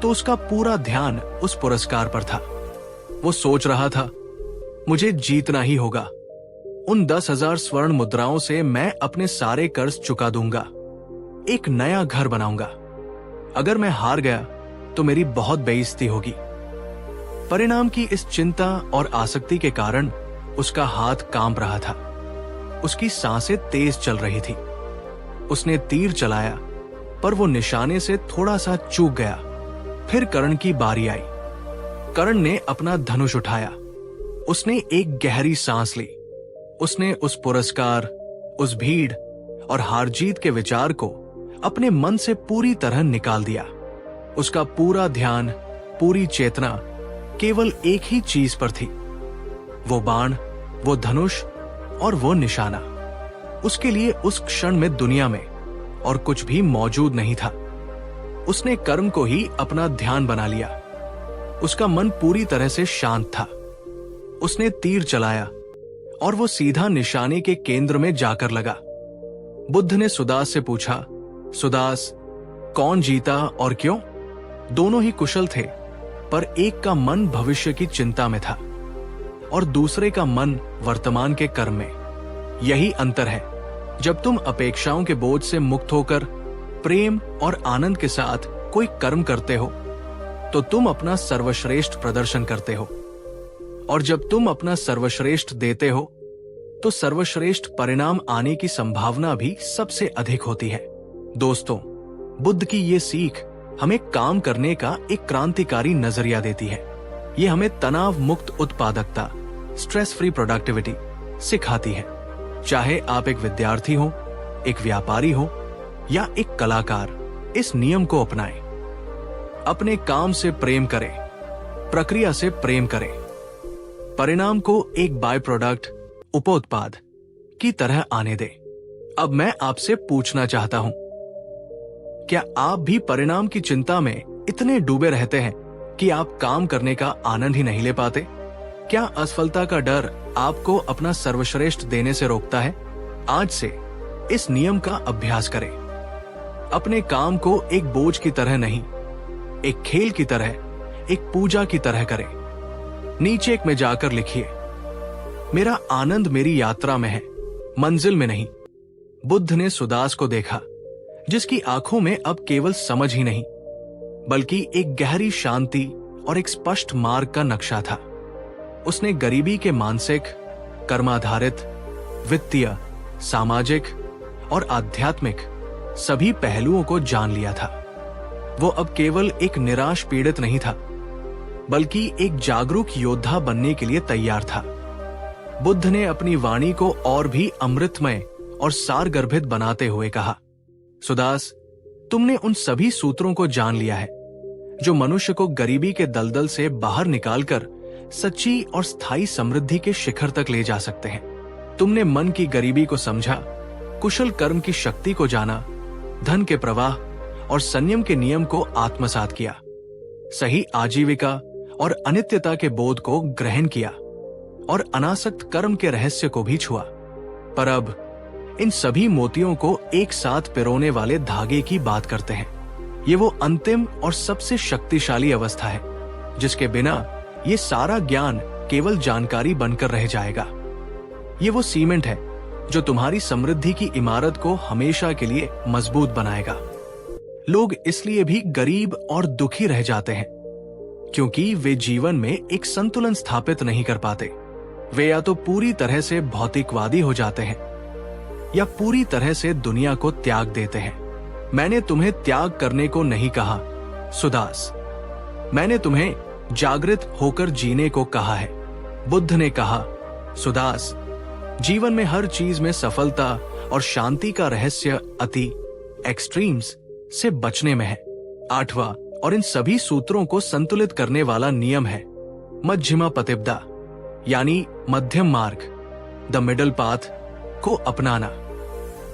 तो उसका पूरा ध्यान उस पुरस्कार पर था। वो सोच रहा था, मुझे जीतना ही होगा। उन 10,000 स्वर्ण मुद्राओं से मैं अपने सारे कर्ज चुका दूंगा, एक नया घर बनाऊंगा। अगर मैं हार गया तो मेरी बहुत बेइज्जती होगी। परिणाम की इस चिंता और आसक्ति के कारण उसका हाथ कांप रहा था, उसकी सांसें तेज चल रही थी। उसने तीर चलाया पर वो निशाने से थोड़ा सा चूक गया। फिर कर्ण की बारी आई। कर्ण ने अपना धनुष उठाया। उसने एक गहरी सांस ली। उसने उस पुरस्कार, उस भीड़ और हार जीत के विचार को अपने मन से पूरी तरह निकाल दिया। उसका पूरा ध्यान, पूरी चेतना केवल एक ही चीज पर थी, वो बाण, वो धनुष और वो निशाना। उसके लिए उस क्षण में दुनिया में और कुछ भी मौजूद नहीं था। उसने कर्म को ही अपना ध्यान बना लिया। उसका मन पूरी तरह से शांत था। उसने तीर चलाया और वो सीधा निशाने के केंद्र में जाकर लगा। बुद्ध ने सुदास से पूछा, सुदास, कौन जीता और क्यों? दोनों ही कुशल थे, पर एक का मन भविष्य की चिंता में था और दूसरे का मन वर्तमान के कर्म में। यही अंतर है। जब तुम अपेक्षाओं के बोझ से मुक्त होकर प्रेम और आनंद के साथ कोई कर्म करते हो, तो तुम अपना सर्वश्रेष्ठ प्रदर्शन करते हो, और जब तुम अपना सर्वश्रेष्ठ देते हो तो सर्वश्रेष्ठ परिणाम आने की संभावना भी सबसे अधिक होती है। दोस्तों, बुद्ध की ये सीख हमें काम करने का एक क्रांतिकारी नजरिया देती है। ये हमें तनाव मुक्त उत्पादकता, स्ट्रेस फ्री प्रोडक्टिविटी सिखाती है। चाहे आप एक विद्यार्थी हो, एक व्यापारी हो या एक कलाकार, इस नियम को अपनाएं। अपने काम से प्रेम करें, प्रक्रिया से प्रेम करें, परिणाम को एक बाय प्रोडक्ट, उपोत्पाद की तरह आने दें। अब मैं आपसे पूछना चाहता हूं, क्या आप भी परिणाम की चिंता में इतने डूबे रहते हैं कि आप काम करने का आनंद ही नहीं ले पाते? क्या असफलता का डर आपको अपना सर्वश्रेष्ठ देने से रोकता है? आज से इस नियम का अभ्यास करें। अपने काम को एक बोझ की तरह नहीं, एक खेल की तरह, एक पूजा की तरह करें। नीचे एक में जाकर लिखिए, मेरा आनंद मेरी यात्रा में है, मंजिल में नहीं। बुद्ध ने सुदास को देखा, जिसकी आंखों में अब केवल समझ ही नहीं बल्कि एक गहरी शांति और एक स्पष्ट मार्ग का नक्शा था। उसने गरीबी के मानसिक, कर्माधारित, वित्तीय, सामाजिक और आध्यात्मिक सभी पहलुओं को जान लिया था। वो अब केवल एक निराश पीड़ित नहीं था, बल्कि एक जागरूक योद्धा बनने के लिए तैयार था। बुद्ध ने अपनी वाणी को और भी अमृतमय और सारगर्भित बनाते हुए कहा, सुदास, तुमने उन सभी सूत्रों को जान लिया है जो मनुष्य को गरीबी के दलदल से बाहर निकालकर सच्ची और स्थायी समृद्धि के शिखर तक ले जा सकते हैं। तुमने मन की गरीबी को समझा, कुशल कर्म की शक्ति को जाना, धन के प्रवाह और संयम के नियम को आत्मसात किया, सही आजीविका और अनित्यता के बोध को ग्रहण किया और अनासक्त कर्म के रहस्य को भी छुआ। पर अब इन सभी मोतियों को एक साथ पिरोने वाले धागे की बात करते हैं। ये वो अंतिम और सबसे शक्तिशाली अवस्था है जिसके बिना ये सारा ज्ञान केवल जानकारी बनकर रह जाएगा। ये वो सीमेंट है जो तुम्हारी समृद्धि की इमारत को हमेशा के लिए मजबूत बनाएगा। लोग इसलिए भी गरीब और दुखी रह जाते हैं क्योंकि वे जीवन में एक संतुलन स्थापित नहीं कर पाते। वे या तो पूरी तरह से भौतिकवादी हो जाते हैं या पूरी तरह से दुनिया को त्याग देते हैं। मैंने तुम्हें त्याग करने को नहीं कहा, सुदास। मैंने तुम्हें जागृत होकर जीने को कहा है। बुद्ध ने कहा, सुदास, जीवन में हर चीज में सफलता और शांति का रहस्य अति एक्सट्रीम्स से बचने में है। 8वां और इन सभी सूत्रों को संतुलित करने वाला नियम है मध्यमा पतिपदा, यानी मध्यम मार्ग, द मिडल पाथ को अपनाना।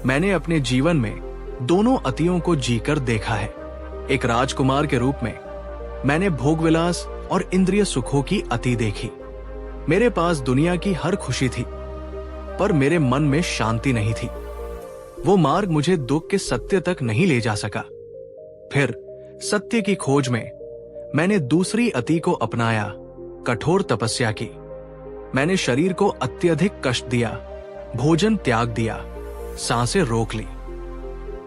मैंने अपने जीवन में दोनों अतियों को जीकर देखा है। एक राजकुमार के रूप में मैंने भोगविलास और इंद्रिय सुखों की अति देखी। मेरे पास दुनिया की हर खुशी थी, पर मेरे मन में शांति नहीं थी। वो मार्ग मुझे दुख के सत्य तक नहीं ले जा सका। फिर सत्य की खोज में मैंने दूसरी अति को अपनाया, कठोर तपस्या की। मैंने शरीर को अत्यधिक कष्ट दिया, भोजन त्याग दिया, सांसें रोक ली।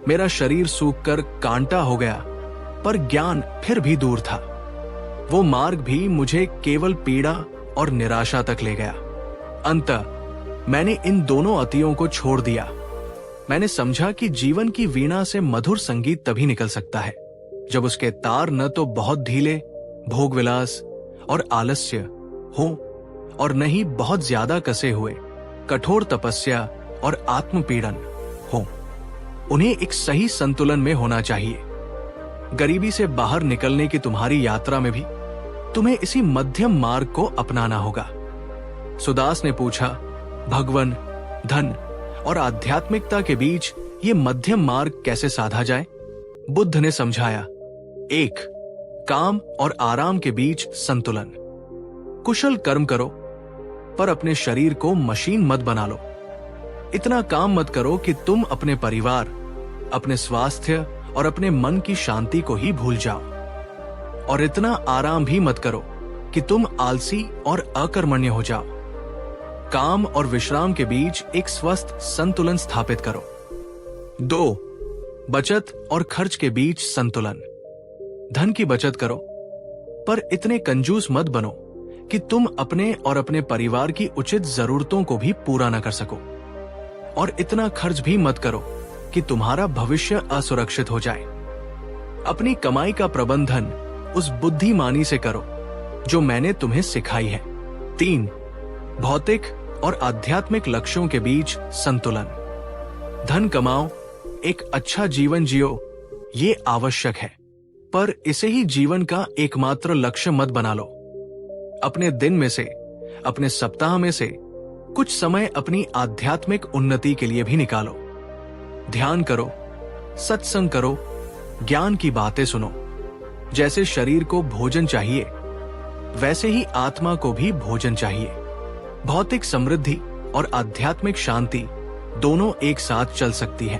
मेरा शरीर सूखकर कांटा हो गया, पर ज्ञान फिर भी दूर था। वो मार्ग भी मुझे केवल पीड़ा और निराशा तक ले गया। अंततः मैंने इन दोनों अतियों को छोड़ दिया। मैंने समझा कि जीवन की वीणा से मधुर संगीत तभी निकल सकता है जब उसके तार न तो बहुत ढीले, भोगविलास और आलस्य हो, और न ही बहुत ज्यादा कसे हुए, कठोर तपस्या और आत्मपीड़न हो। उन्हें एक सही संतुलन में होना चाहिए। गरीबी से बाहर निकलने की तुम्हारी यात्रा में भी तुम्हें इसी मध्यम मार्ग को अपनाना होगा। सुदास ने पूछा, भगवन, धन और आध्यात्मिकता के बीच ये मध्यम मार्ग कैसे साधा जाए? बुद्ध ने समझाया, 1. काम और आराम के बीच संतुलन। कुशल कर्म करो, पर अपने शरीर को मशीन मत बना लो। इतना काम मत करो कि तुम अपने परिवार, अपने स्वास्थ्य और अपने मन की शांति को ही भूल जाओ। और इतना आराम भी मत करो कि तुम आलसी और अकर्मण्य हो जाओ। काम और विश्राम के बीच एक स्वस्थ संतुलन स्थापित करो। 2. बचत और खर्च के बीच संतुलन। धन की बचत करो, पर इतने कंजूस मत बनो कि तुम अपने और अपने परिवार की उचित जरूरतों को भी पूरा न कर सको। और इतना खर्च भी मत करो कि तुम्हारा भविष्य असुरक्षित हो जाए। अपनी कमाई का प्रबंधन उस बुद्धिमानी से करो जो मैंने तुम्हें सिखाई है। 3. भौतिक और आध्यात्मिक लक्ष्यों के बीच संतुलन। धन कमाओ, एक अच्छा जीवन जियो, ये आवश्यक है, पर इसे ही जीवन का एकमात्र लक्ष्य मत बना लो। अपने दिन में से, अपने सप्ताह में से कुछ समय अपनी आध्यात्मिक उन्नति के लिए भी निकालो। ध्यान करो, सत्संग करो, ज्ञान की बातें सुनो। जैसे शरीर को भोजन चाहिए, वैसे ही आत्मा को भी भोजन चाहिए। भौतिक समृद्धि और आध्यात्मिक शांति दोनों एक साथ चल सकती है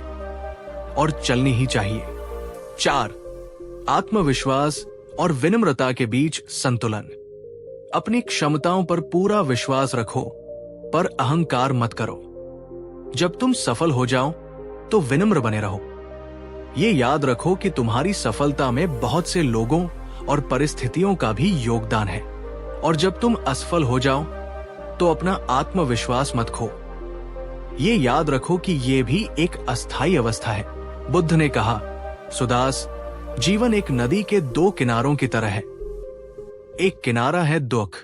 और चलनी ही चाहिए। 4. आत्मविश्वास और विनम्रता के बीच संतुलन। अपनी क्षमताओं पर पूरा विश्वास रखो, पर अहंकार मत करो। जब तुम सफल हो जाओ तो विनम्र बने रहो। ये याद रखो कि तुम्हारी सफलता में बहुत से लोगों और परिस्थितियों का भी योगदान है। और जब तुम असफल हो जाओ तो अपना आत्मविश्वास मत खो। ये याद रखो कि ये भी एक अस्थायी अवस्था है। बुद्ध ने कहा, सुदास, जीवन एक नदी के 2 किनारों की तरह है। एक किनारा है दुख,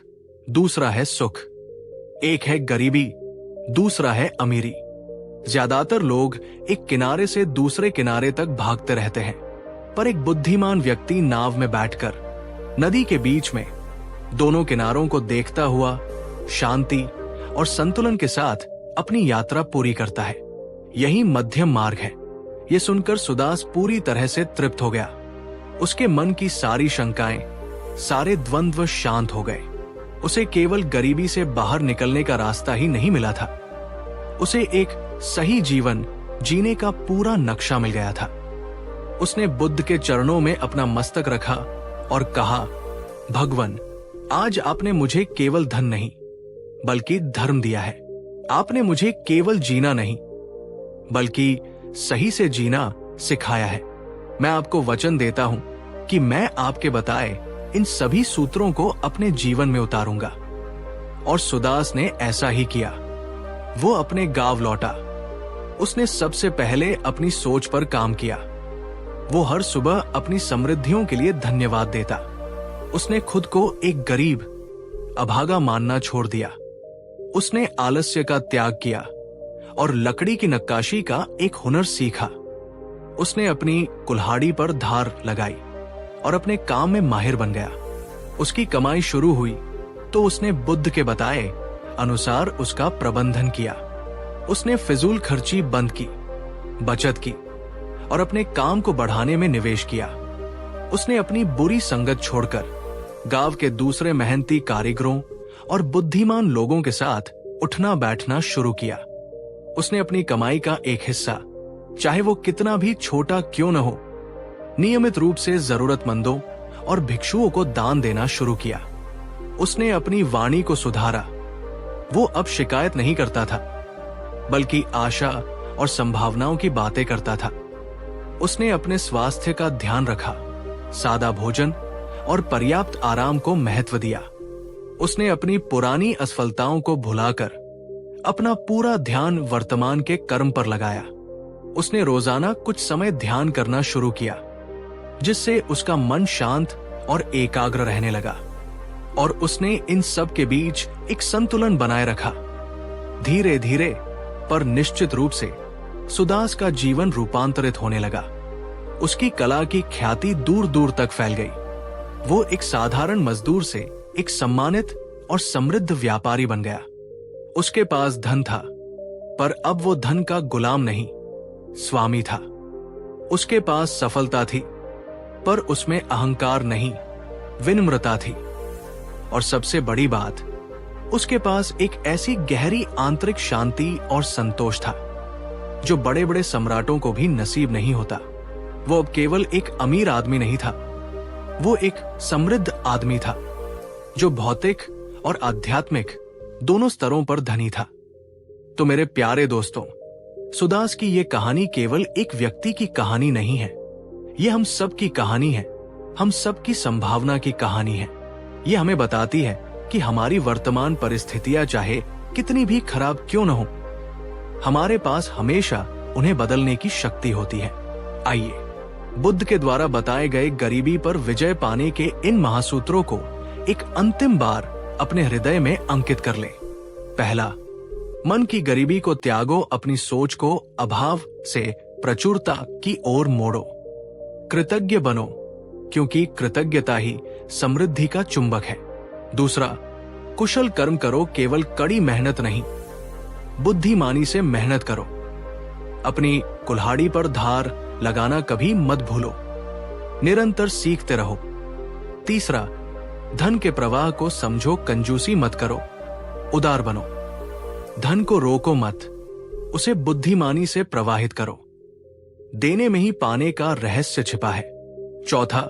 दूसरा है सुख। एक है गरीबी, दूसरा है अमीरी। ज्यादातर लोग एक किनारे से दूसरे किनारे तक भागते रहते हैं, पर एक बुद्धिमान व्यक्ति नाव में बैठकर नदी के बीच में दोनों किनारों को देखता हुआ शांति और संतुलन के साथ अपनी यात्रा पूरी करता है। यही मध्यम मार्ग है। ये सुनकर सुदास पूरी तरह से तृप्त हो गया। उसके मन की सारी शंकाएं, सारे द्वंद्व शांत हो गए। उसे केवल गरीबी से बाहर निकलने का रास्ता ही नहीं मिला था, उसे एक सही जीवन जीने का पूरा नक्शा मिल गया था। उसने बुद्ध के चरणों में अपना मस्तक रखा और कहा, भगवन, आज आपने मुझे केवल धन नहीं बल्कि धर्म दिया है। आपने मुझे केवल जीना नहीं बल्कि सही से जीना सिखाया है। मैं आपको वचन देता हूं कि मैं आपके बताए इन सभी सूत्रों को अपने जीवन में उतारूंगा। और सुदास ने ऐसा ही किया। वो अपने गांव लौटा। उसने सबसे पहले अपनी सोच पर काम किया। वो हर सुबह अपनी समृद्धियों के लिए धन्यवाद देता। उसने खुद को एक गरीब, अभागा मानना छोड़ दिया। उसने आलस्य का त्याग किया और लकड़ी की नक्काशी का एक हुनर सीखा। उसने अपनी कुल्हाड़ी पर धार लगाई और अपने काम में माहिर बन गया। उसकी कमाई शुरू हुई तो उसने बुद्ध के बताए अनुसार उसका प्रबंधन किया। उसने फिजूल खर्ची बंद की, बचत की और अपने काम को बढ़ाने में निवेश किया। उसने अपनी बुरी संगत छोड़कर गांव के दूसरे मेहनती कारीगरों और बुद्धिमान लोगों के साथ उठना बैठना शुरू किया। उसने अपनी कमाई का एक हिस्सा, चाहे वो कितना भी छोटा क्यों न हो, नियमित रूप से जरूरतमंदों और भिक्षुओं को दान देना शुरू किया। उसने अपनी वाणी को सुधारा। वो अब शिकायत नहीं करता था, बल्कि आशा और संभावनाओं की बातें करता था। उसने अपने स्वास्थ्य का ध्यान रखा, सादा भोजन और पर्याप्त आराम को महत्व दिया। उसने अपनी पुरानी असफलताओं को भुलाकर अपना पूरा ध्यान वर्तमान के कर्म पर लगाया। उसने रोजाना कुछ समय ध्यान करना शुरू किया, जिससे उसका मन शांत और एकाग्र रहने लगा। और उसने इन सब के बीच एक संतुलन बनाए रखा। धीरे धीरे पर निश्चित रूप से सुदास का जीवन रूपांतरित होने लगा। उसकी कला की ख्याति दूर दूर तक फैल गई। वो एक साधारण मजदूर से एक सम्मानित और समृद्ध व्यापारी बन गया। उसके पास धन था, पर अब वो धन का गुलाम नहीं, स्वामी था। उसके पास सफलता थी, पर उसमें अहंकार नहीं, विनम्रता थी। और सबसे बड़ी बात, उसके पास एक ऐसी गहरी आंतरिक शांति और संतोष था जो बड़े बड़े सम्राटों को भी नसीब नहीं होता। वो अब केवल एक अमीर आदमी नहीं था, वो एक समृद्ध आदमी था जो भौतिक और आध्यात्मिक दोनों स्तरों पर धनी था। तो मेरे प्यारे दोस्तों, सुदास की ये कहानी केवल एक व्यक्ति की कहानी नहीं है, ये हम सब की कहानी है, हम सब की संभावना की कहानी है। ये हमें बताती है कि हमारी वर्तमान परिस्थितियां चाहे कितनी भी खराब क्यों न हो, हमारे पास हमेशा उन्हें बदलने की शक्ति होती है। आइए बुद्ध के द्वारा बताए गए गरीबी पर विजय पाने के इन महासूत्रों को एक अंतिम बार अपने हृदय में अंकित कर लें। पहला, मन की गरीबी को त्यागो, अपनी सोच को अभाव से प्रचुरता की ओर मोड़ो। कृतज्ञ बनो, क्योंकि कृतज्ञता ही समृद्धि का चुंबक है। दूसरा, कुशल कर्म करो, केवल कड़ी मेहनत नहीं, बुद्धिमानी से मेहनत करो। अपनी कुल्हाड़ी पर धार लगाना कभी मत भूलो, निरंतर सीखते रहो। तीसरा, धन के प्रवाह को समझो, कंजूसी मत करो, उदार बनो। धन को रोको मत, उसे बुद्धिमानी से प्रवाहित करो। देने में ही पाने का रहस्य छिपा है। चौथा,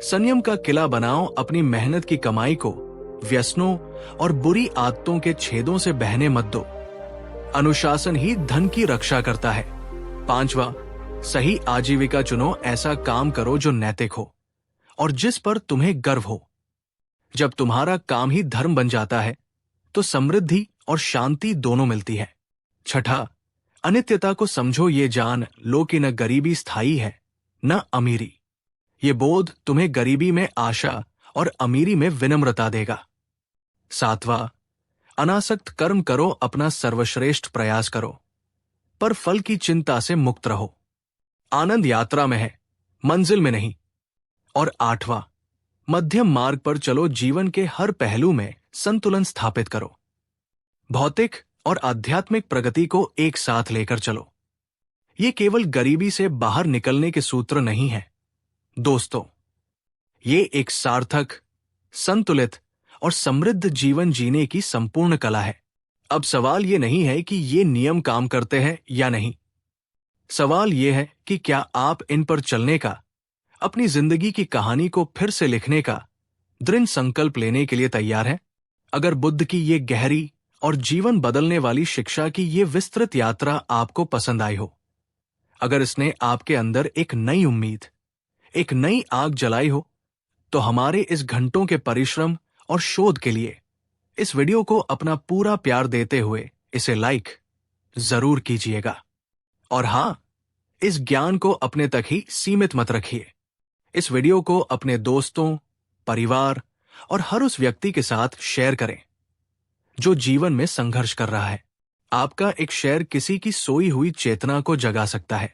संयम का किला बनाओ, अपनी मेहनत की कमाई को व्यसनों और बुरी आदतों के छेदों से बहने मत दो। अनुशासन ही धन की रक्षा करता है। पांचवा, सही आजीविका चुनो, ऐसा काम करो जो नैतिक हो और जिस पर तुम्हें गर्व हो। जब तुम्हारा काम ही धर्म बन जाता है तो समृद्धि और शांति दोनों मिलती है। छठा, अनित्यता को समझो, ये जान लो कि न गरीबी स्थायी है न अमीरी। ये बोध तुम्हें गरीबी में आशा और अमीरी में विनम्रता देगा। सातवां, अनासक्त कर्म करो, अपना सर्वश्रेष्ठ प्रयास करो, पर फल की चिंता से मुक्त रहो। आनंद यात्रा में है, मंजिल में नहीं। और आठवां, मध्यम मार्ग पर चलो, जीवन के हर पहलू में संतुलन स्थापित करो। भौतिक और आध्यात्मिक प्रगति को एक साथ लेकर चलो। ये केवल गरीबी से बाहर निकलने के सूत्र नहीं है दोस्तों, ये एक सार्थक, संतुलित और समृद्ध जीवन जीने की संपूर्ण कला है। अब सवाल ये नहीं है कि ये नियम काम करते हैं या नहीं। सवाल ये है कि क्या आप इन पर चलने का, अपनी जिंदगी की कहानी को फिर से लिखने का दृढ़ संकल्प लेने के लिए तैयार हैं? अगर बुद्ध की ये गहरी और जीवन बदलने वाली शिक्षा की ये विस्तृत यात्रा आपको पसंद आई हो, अगर इसने आपके अंदर एक नई उम्मीद, एक नई आग जलाई हो, तो हमारे इस घंटों के परिश्रम और शोध के लिए इस वीडियो को अपना पूरा प्यार देते हुए इसे लाइक जरूर कीजिएगा। और हां, इस ज्ञान को अपने तक ही सीमित मत रखिए। इस वीडियो को अपने दोस्तों, परिवार और हर उस व्यक्ति के साथ शेयर करें जो जीवन में संघर्ष कर रहा है। आपका एक शेयर किसी की सोई हुई चेतना को जगा सकता है,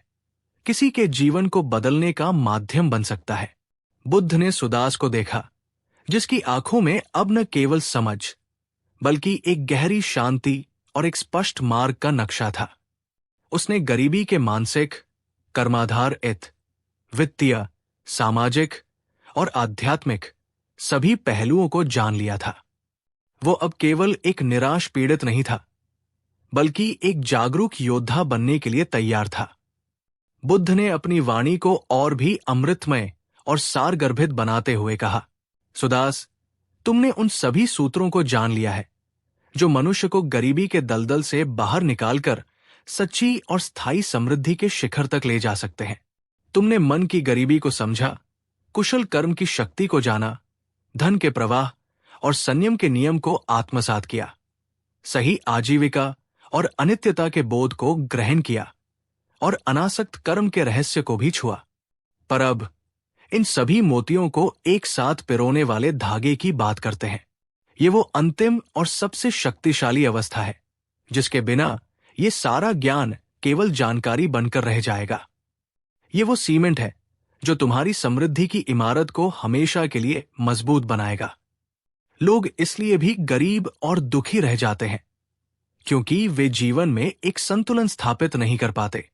किसी के जीवन को बदलने का माध्यम बन सकता है। बुद्ध ने सुदास को देखा, जिसकी आंखों में अब न केवल समझ बल्कि एक गहरी शांति और एक स्पष्ट मार्ग का नक्शा था। उसने गरीबी के मानसिक, कर्माधारित, वित्तीय, सामाजिक और आध्यात्मिक सभी पहलुओं को जान लिया था। वो अब केवल एक निराश पीड़ित नहीं था, बल्कि एक जागरूक योद्धा बनने के लिए तैयार था। बुद्ध ने अपनी वाणी को और भी अमृतमय और सारगर्भित बनाते हुए कहा, सुदास, तुमने उन सभी सूत्रों को जान लिया है जो मनुष्य को गरीबी के दलदल से बाहर निकालकर सच्ची और स्थायी समृद्धि के शिखर तक ले जा सकते हैं। तुमने मन की गरीबी को समझा, कुशल कर्म की शक्ति को जाना, धन के प्रवाह और संयम के नियम को आत्मसात किया, सही आजीविका और अनित्यता के बोध को ग्रहण किया और अनासक्त कर्म के रहस्य को भी छुआ। पर अब इन सभी मोतियों को एक साथ पिरोने वाले धागे की बात करते हैं। ये वो अंतिम और सबसे शक्तिशाली अवस्था है जिसके बिना ये सारा ज्ञान केवल जानकारी बनकर रह जाएगा। ये वो सीमेंट है जो तुम्हारी समृद्धि की इमारत को हमेशा के लिए मजबूत बनाएगा। लोग इसलिए भी गरीब और दुखी रह जाते हैं क्योंकि वे जीवन में एक संतुलन स्थापित नहीं कर पाते।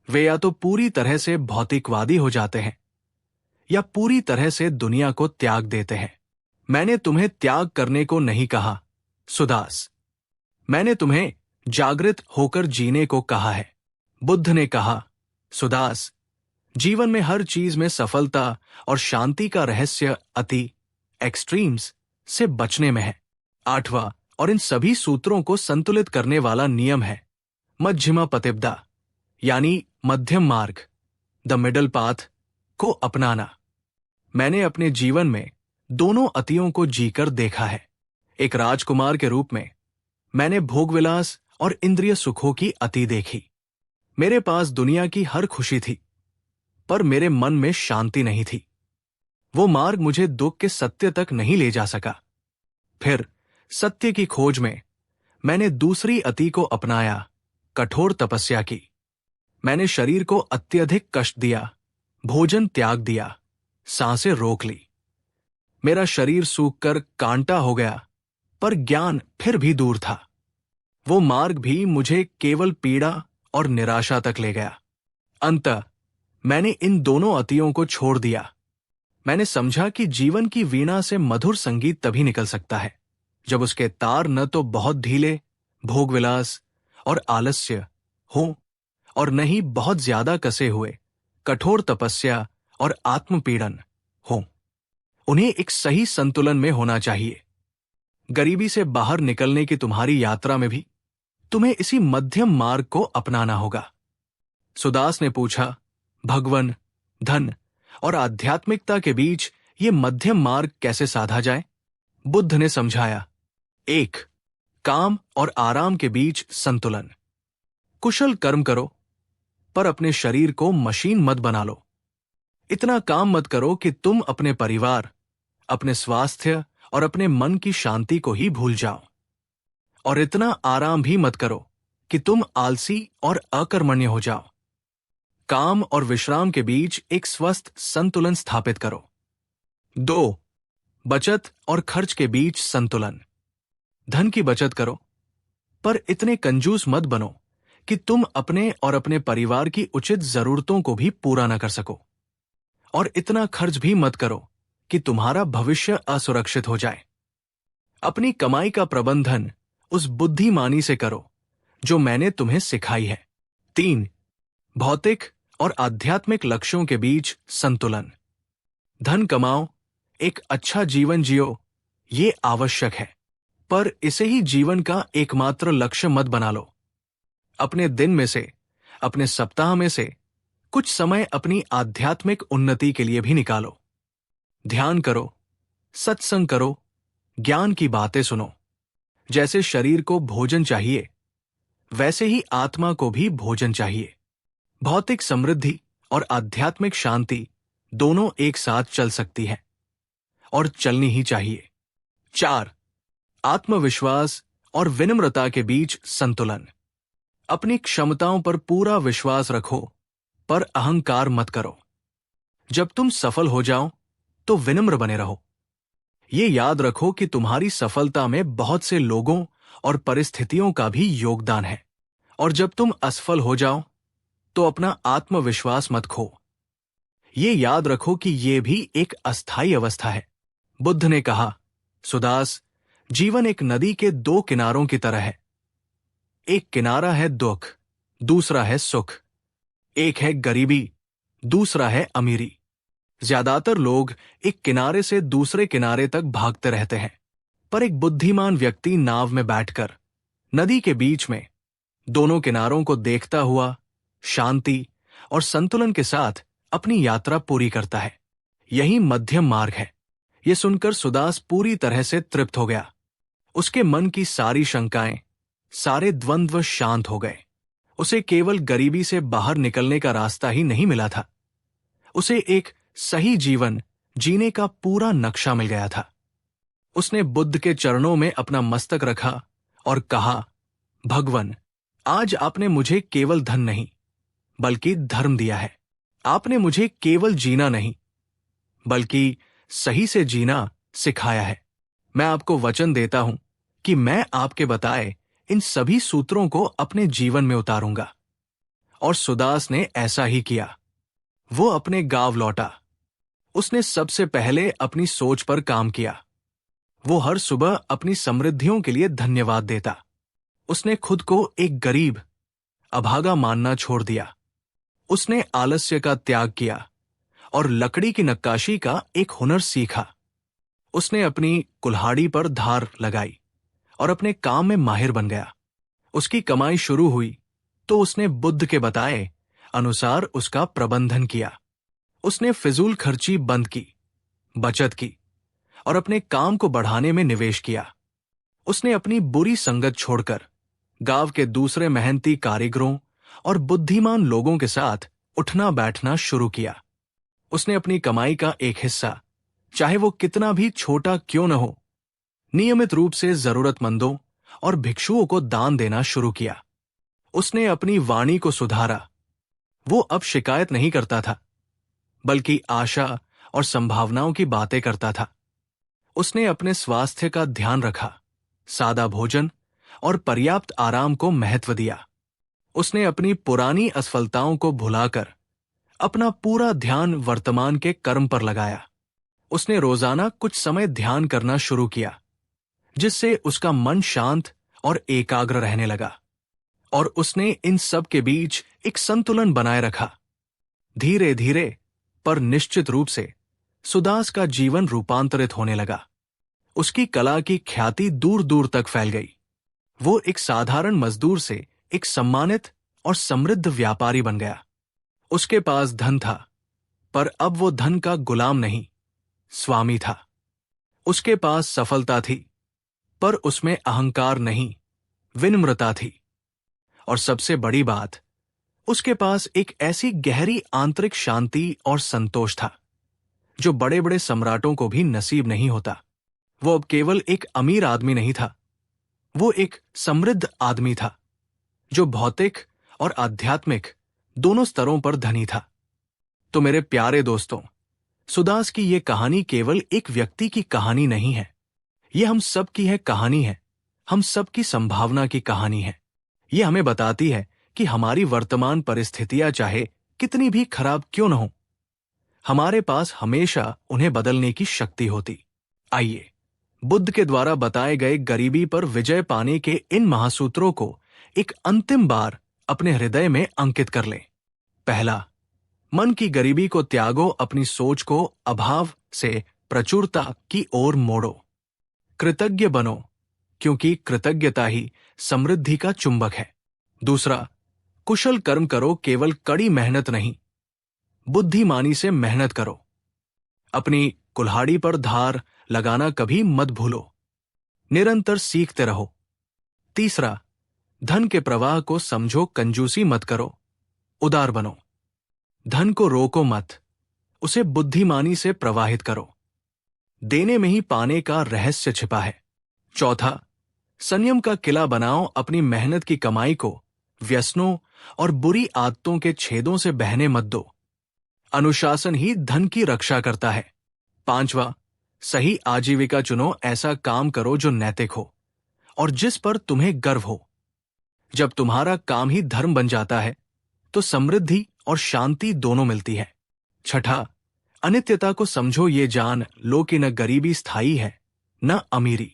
वे या तो पूरी तरह से भौतिकवादी हो जाते हैं या पूरी तरह से दुनिया को त्याग देते हैं। मैंने तुम्हें त्याग करने को नहीं कहा सुदास, मैंने तुम्हें जागृत होकर जीने को कहा है। बुद्ध ने कहा, सुदास, जीवन में हर चीज में सफलता और शांति का रहस्य अति एक्सट्रीम्स से बचने में है। आठवां और इन सभी सूत्रों को संतुलित करने वाला नियम है मध्यमा पतिपदा, यानी मध्यम मार्ग, द मिडल पाथ को अपनाना। मैंने अपने जीवन में दोनों अतियों को जीकर देखा है। एक राजकुमार के रूप में मैंने भोगविलास और इंद्रिय सुखों की अति देखी। मेरे पास दुनिया की हर खुशी थी, पर मेरे मन में शांति नहीं थी। वो मार्ग मुझे दुख के सत्य तक नहीं ले जा सका। फिर सत्य की खोज में मैंने दूसरी अति को अपनाया, कठोर तपस्या की। मैंने शरीर को अत्यधिक कष्ट दिया, भोजन त्याग दिया, सांसें रोक ली। मेरा शरीर सूखकर कांटा हो गया, पर ज्ञान फिर भी दूर था। वो मार्ग भी मुझे केवल पीड़ा और निराशा तक ले गया। अंततः मैंने इन दोनों अतियों को छोड़ दिया। मैंने समझा कि जीवन की वीणा से मधुर संगीत तभी निकल सकता है जब उसके तार न तो बहुत ढीले, भोगविलास और आलस्य हो, और न ही बहुत ज्यादा कसे हुए, कठोर तपस्या और आत्मपीड़न हो। उन्हें एक सही संतुलन में होना चाहिए। गरीबी से बाहर निकलने की तुम्हारी यात्रा में भी तुम्हें इसी मध्यम मार्ग को अपनाना होगा। सुदास ने पूछा, भगवन, धन और आध्यात्मिकता के बीच ये मध्यम मार्ग कैसे साधा जाए? बुद्ध ने समझाया, 1. काम और आराम के बीच संतुलन। कुशल कर्म करो, पर अपने शरीर को मशीन मत बना लो। इतना काम मत करो कि तुम अपने परिवार, अपने स्वास्थ्य और अपने मन की शांति को ही भूल जाओ। और इतना आराम भी मत करो कि तुम आलसी और अकर्मण्य हो जाओ। काम और विश्राम के बीच एक स्वस्थ संतुलन स्थापित करो। 2. बचत और खर्च के बीच संतुलन। धन की बचत करो, पर इतने कंजूस मत बनो कि तुम अपने और अपने परिवार की उचित जरूरतों को भी पूरा न कर सको। और इतना खर्च भी मत करो कि तुम्हारा भविष्य असुरक्षित हो जाए। अपनी कमाई का प्रबंधन उस बुद्धिमानी से करो जो मैंने तुम्हें सिखाई है। 3. भौतिक और आध्यात्मिक लक्ष्यों के बीच संतुलन। धन कमाओ, एक अच्छा जीवन जियो, ये आवश्यक है, पर इसे ही जीवन का एकमात्र लक्ष्य मत बना लो। अपने दिन में से, अपने सप्ताह में से कुछ समय अपनी आध्यात्मिक उन्नति के लिए भी निकालो। ध्यान करो, सत्संग करो, ज्ञान की बातें सुनो। जैसे शरीर को भोजन चाहिए, वैसे ही आत्मा को भी भोजन चाहिए। भौतिक समृद्धि और आध्यात्मिक शांति दोनों एक साथ चल सकती है, और चलनी ही चाहिए। 4. आत्मविश्वास और विनम्रता के बीच संतुलन। अपनी क्षमताओं पर पूरा विश्वास रखो, पर अहंकार मत करो। जब तुम सफल हो जाओ तो विनम्र बने रहो। ये याद रखो कि तुम्हारी सफलता में बहुत से लोगों और परिस्थितियों का भी योगदान है। और जब तुम असफल हो जाओ तो अपना आत्मविश्वास मत खो। ये याद रखो कि ये भी एक अस्थायी अवस्था है। बुद्ध ने कहा, सुदास, जीवन एक नदी के 2 किनारों की तरह है। एक किनारा है दुख, दूसरा है सुख। एक है गरीबी, दूसरा है अमीरी। ज्यादातर लोग एक किनारे से दूसरे किनारे तक भागते रहते हैं, पर एक बुद्धिमान व्यक्ति नाव में बैठकर नदी के बीच में दोनों किनारों को देखता हुआ शांति और संतुलन के साथ अपनी यात्रा पूरी करता है। यही मध्यम मार्ग है। यह सुनकर सुदास पूरी तरह से तृप्त हो गया। उसके मन की सारी शंकाएं, सारे द्वंद्व शांत हो गए। उसे केवल गरीबी से बाहर निकलने का रास्ता ही नहीं मिला था, उसे एक सही जीवन जीने का पूरा नक्शा मिल गया था। उसने बुद्ध के चरणों में अपना मस्तक रखा और कहा, भगवन, आज आपने मुझे केवल धन नहीं बल्कि धर्म दिया है। आपने मुझे केवल जीना नहीं बल्कि सही से जीना सिखाया है। मैं आपको वचन देता हूं कि मैं आपके बताए इन सभी सूत्रों को अपने जीवन में उतारूंगा। और सुदास ने ऐसा ही किया। वो अपने गांव लौटा। उसने सबसे पहले अपनी सोच पर काम किया। वो हर सुबह अपनी समृद्धियों के लिए धन्यवाद देता। उसने खुद को एक गरीब, अभागा मानना छोड़ दिया। उसने आलस्य का त्याग किया और लकड़ी की नक्काशी का एक हुनर सीखा। उसने अपनी कुल्हाड़ी पर धार लगाई और अपने काम में माहिर बन गया। उसकी कमाई शुरू हुई तो उसने बुद्ध के बताए अनुसार उसका प्रबंधन किया। उसने फिजूल खर्ची बंद की, बचत की और अपने काम को बढ़ाने में निवेश किया। उसने अपनी बुरी संगत छोड़कर गांव के दूसरे मेहनती कारीगरों और बुद्धिमान लोगों के साथ उठना बैठना शुरू किया। उसने अपनी कमाई का एक हिस्सा, चाहे वो कितना भी छोटा क्यों न हो, नियमित रूप से जरूरतमंदों और भिक्षुओं को दान देना शुरू किया। उसने अपनी वाणी को सुधारा। वो अब शिकायत नहीं करता था, बल्कि आशा और संभावनाओं की बातें करता था। उसने अपने स्वास्थ्य का ध्यान रखा, सादा भोजन और पर्याप्त आराम को महत्व दिया। उसने अपनी पुरानी असफलताओं को भुलाकर अपना पूरा ध्यान वर्तमान के कर्म पर लगाया। उसने रोजाना कुछ समय ध्यान करना शुरू किया, जिससे उसका मन शांत और एकाग्र रहने लगा। और उसने इन सब के बीच एक संतुलन बनाए रखा। धीरे धीरे पर निश्चित रूप से सुदास का जीवन रूपांतरित होने लगा। उसकी कला की ख्याति दूर दूर तक फैल गई। वो एक साधारण मजदूर से एक सम्मानित और समृद्ध व्यापारी बन गया। उसके पास धन था, पर अब वो धन का गुलाम नहीं, स्वामी था। उसके पास सफलता थी, पर उसमें अहंकार नहीं, विनम्रता थी। और सबसे बड़ी बात, उसके पास एक ऐसी गहरी आंतरिक शांति और संतोष था जो बड़े बड़े सम्राटों को भी नसीब नहीं होता। वो अब केवल एक अमीर आदमी नहीं था, वो एक समृद्ध आदमी था जो भौतिक और आध्यात्मिक दोनों स्तरों पर धनी था। तो मेरे प्यारे दोस्तों, सुदास की ये कहानी केवल एक व्यक्ति की कहानी नहीं है, ये हम सब की है कहानी है, हम सब की संभावना की कहानी है। ये हमें बताती है कि हमारी वर्तमान परिस्थितियां चाहे कितनी भी खराब क्यों न हो, हमारे पास हमेशा उन्हें बदलने की शक्ति होती। आइए बुद्ध के द्वारा बताए गए गरीबी पर विजय पाने के इन महासूत्रों को एक अंतिम बार अपने हृदय में अंकित कर लें। पहला, मन की गरीबी को त्यागो, अपनी सोच को अभाव से प्रचुरता की ओर मोड़ो। कृतज्ञ बनो, क्योंकि कृतज्ञता ही समृद्धि का चुंबक है। दूसरा, कुशल कर्म करो, केवल कड़ी मेहनत नहीं, बुद्धिमानी से मेहनत करो। अपनी कुल्हाड़ी पर धार लगाना कभी मत भूलो, निरंतर सीखते रहो। तीसरा, धन के प्रवाह को समझो, कंजूसी मत करो, उदार बनो। धन को रोको मत, उसे बुद्धिमानी से प्रवाहित करो। देने में ही पाने का रहस्य छिपा है। चौथा, संयम का किला बनाओ, अपनी मेहनत की कमाई को व्यसनों और बुरी आदतों के छेदों से बहने मत दो। अनुशासन ही धन की रक्षा करता है। पांचवा, सही आजीविका चुनो, ऐसा काम करो जो नैतिक हो और जिस पर तुम्हें गर्व हो। जब तुम्हारा काम ही धर्म बन जाता है तो समृद्धि और शांति दोनों मिलती है। छठा, अनित्यता को समझो, ये जान लो कि न गरीबी स्थायी है न अमीरी।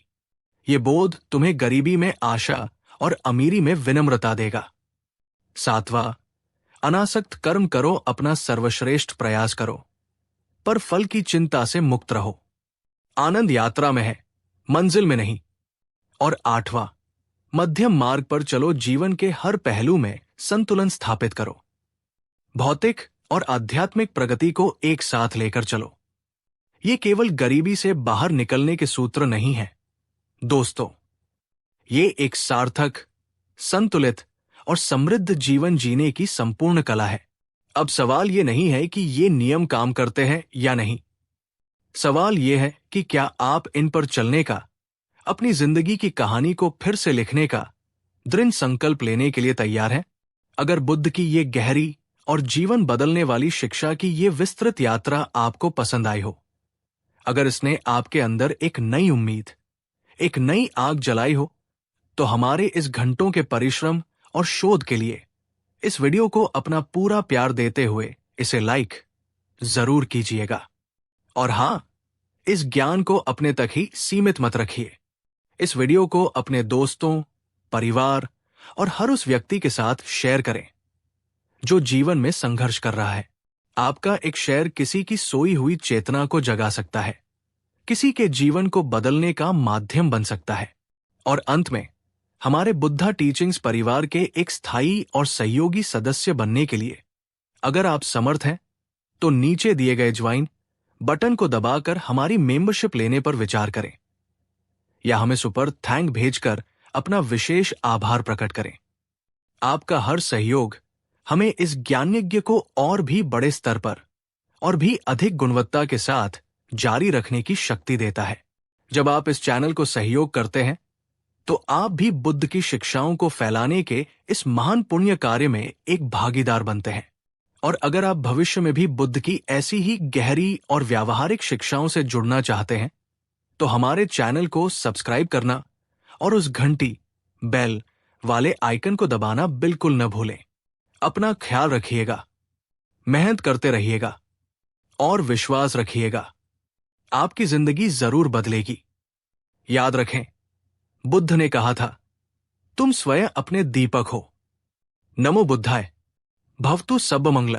ये बोध तुम्हें गरीबी में आशा और अमीरी में विनम्रता देगा। सातवां, अनासक्त कर्म करो, अपना सर्वश्रेष्ठ प्रयास करो, पर फल की चिंता से मुक्त रहो। आनंद यात्रा में है, मंजिल में नहीं। और आठवां, मध्यम मार्ग पर चलो, जीवन के हर पहलू में संतुलन स्थापित करो। भौतिक और आध्यात्मिक प्रगति को एक साथ लेकर चलो। ये केवल गरीबी से बाहर निकलने के सूत्र नहीं है दोस्तों, ये एक सार्थक, संतुलित और समृद्ध जीवन जीने की संपूर्ण कला है। अब सवाल ये नहीं है कि ये नियम काम करते हैं या नहीं, सवाल ये है कि क्या आप इन पर चलने का, अपनी जिंदगी की कहानी को फिर से लिखने का दृढ़ संकल्प लेने के लिए तैयार हैं? अगर बुद्ध की ये गहरी और जीवन बदलने वाली शिक्षा की ये विस्तृत यात्रा आपको पसंद आई हो, अगर इसने आपके अंदर एक नई उम्मीद, एक नई आग जलाई हो, तो हमारे इस घंटों के परिश्रम और शोध के लिए इस वीडियो को अपना पूरा प्यार देते हुए इसे लाइक जरूर कीजिएगा। और हां, इस ज्ञान को अपने तक ही सीमित मत रखिए। इस वीडियो को अपने दोस्तों, परिवार और हर उस व्यक्ति के साथ शेयर करें जो जीवन में संघर्ष कर रहा है। आपका एक शेयर किसी की सोई हुई चेतना को जगा सकता है, किसी के जीवन को बदलने का माध्यम बन सकता है। और अंत में, हमारे बुद्धा टीचिंग्स परिवार के एक स्थायी और सहयोगी सदस्य बनने के लिए अगर आप समर्थ हैं तो नीचे दिए गए ज्वाइन बटन को दबाकर हमारी मेंबरशिप लेने पर विचार करें, या हमें सुपर थैंक भेजकर अपना विशेष आभार प्रकट करें। आपका हर सहयोग हमें इस ज्ञान यज्ञ को और भी बड़े स्तर पर और भी अधिक गुणवत्ता के साथ जारी रखने की शक्ति देता है। जब आप इस चैनल को सहयोग करते हैं तो आप भी बुद्ध की शिक्षाओं को फैलाने के इस महान पुण्य कार्य में एक भागीदार बनते हैं। और अगर आप भविष्य में भी बुद्ध की ऐसी ही गहरी और व्यावहारिक शिक्षाओं से जुड़ना चाहते हैं तो हमारे चैनल को सब्सक्राइब करना और उस घंटी बेल वाले आइकन को दबाना बिल्कुल न भूलें। अपना ख्याल रखिएगा, मेहनत करते रहिएगा और विश्वास रखिएगा, आपकी जिंदगी जरूर बदलेगी। याद रखें, बुद्ध ने कहा था, तुम स्वयं अपने दीपक हो। नमो बुद्धाय। भवतु सब्ब मंगल।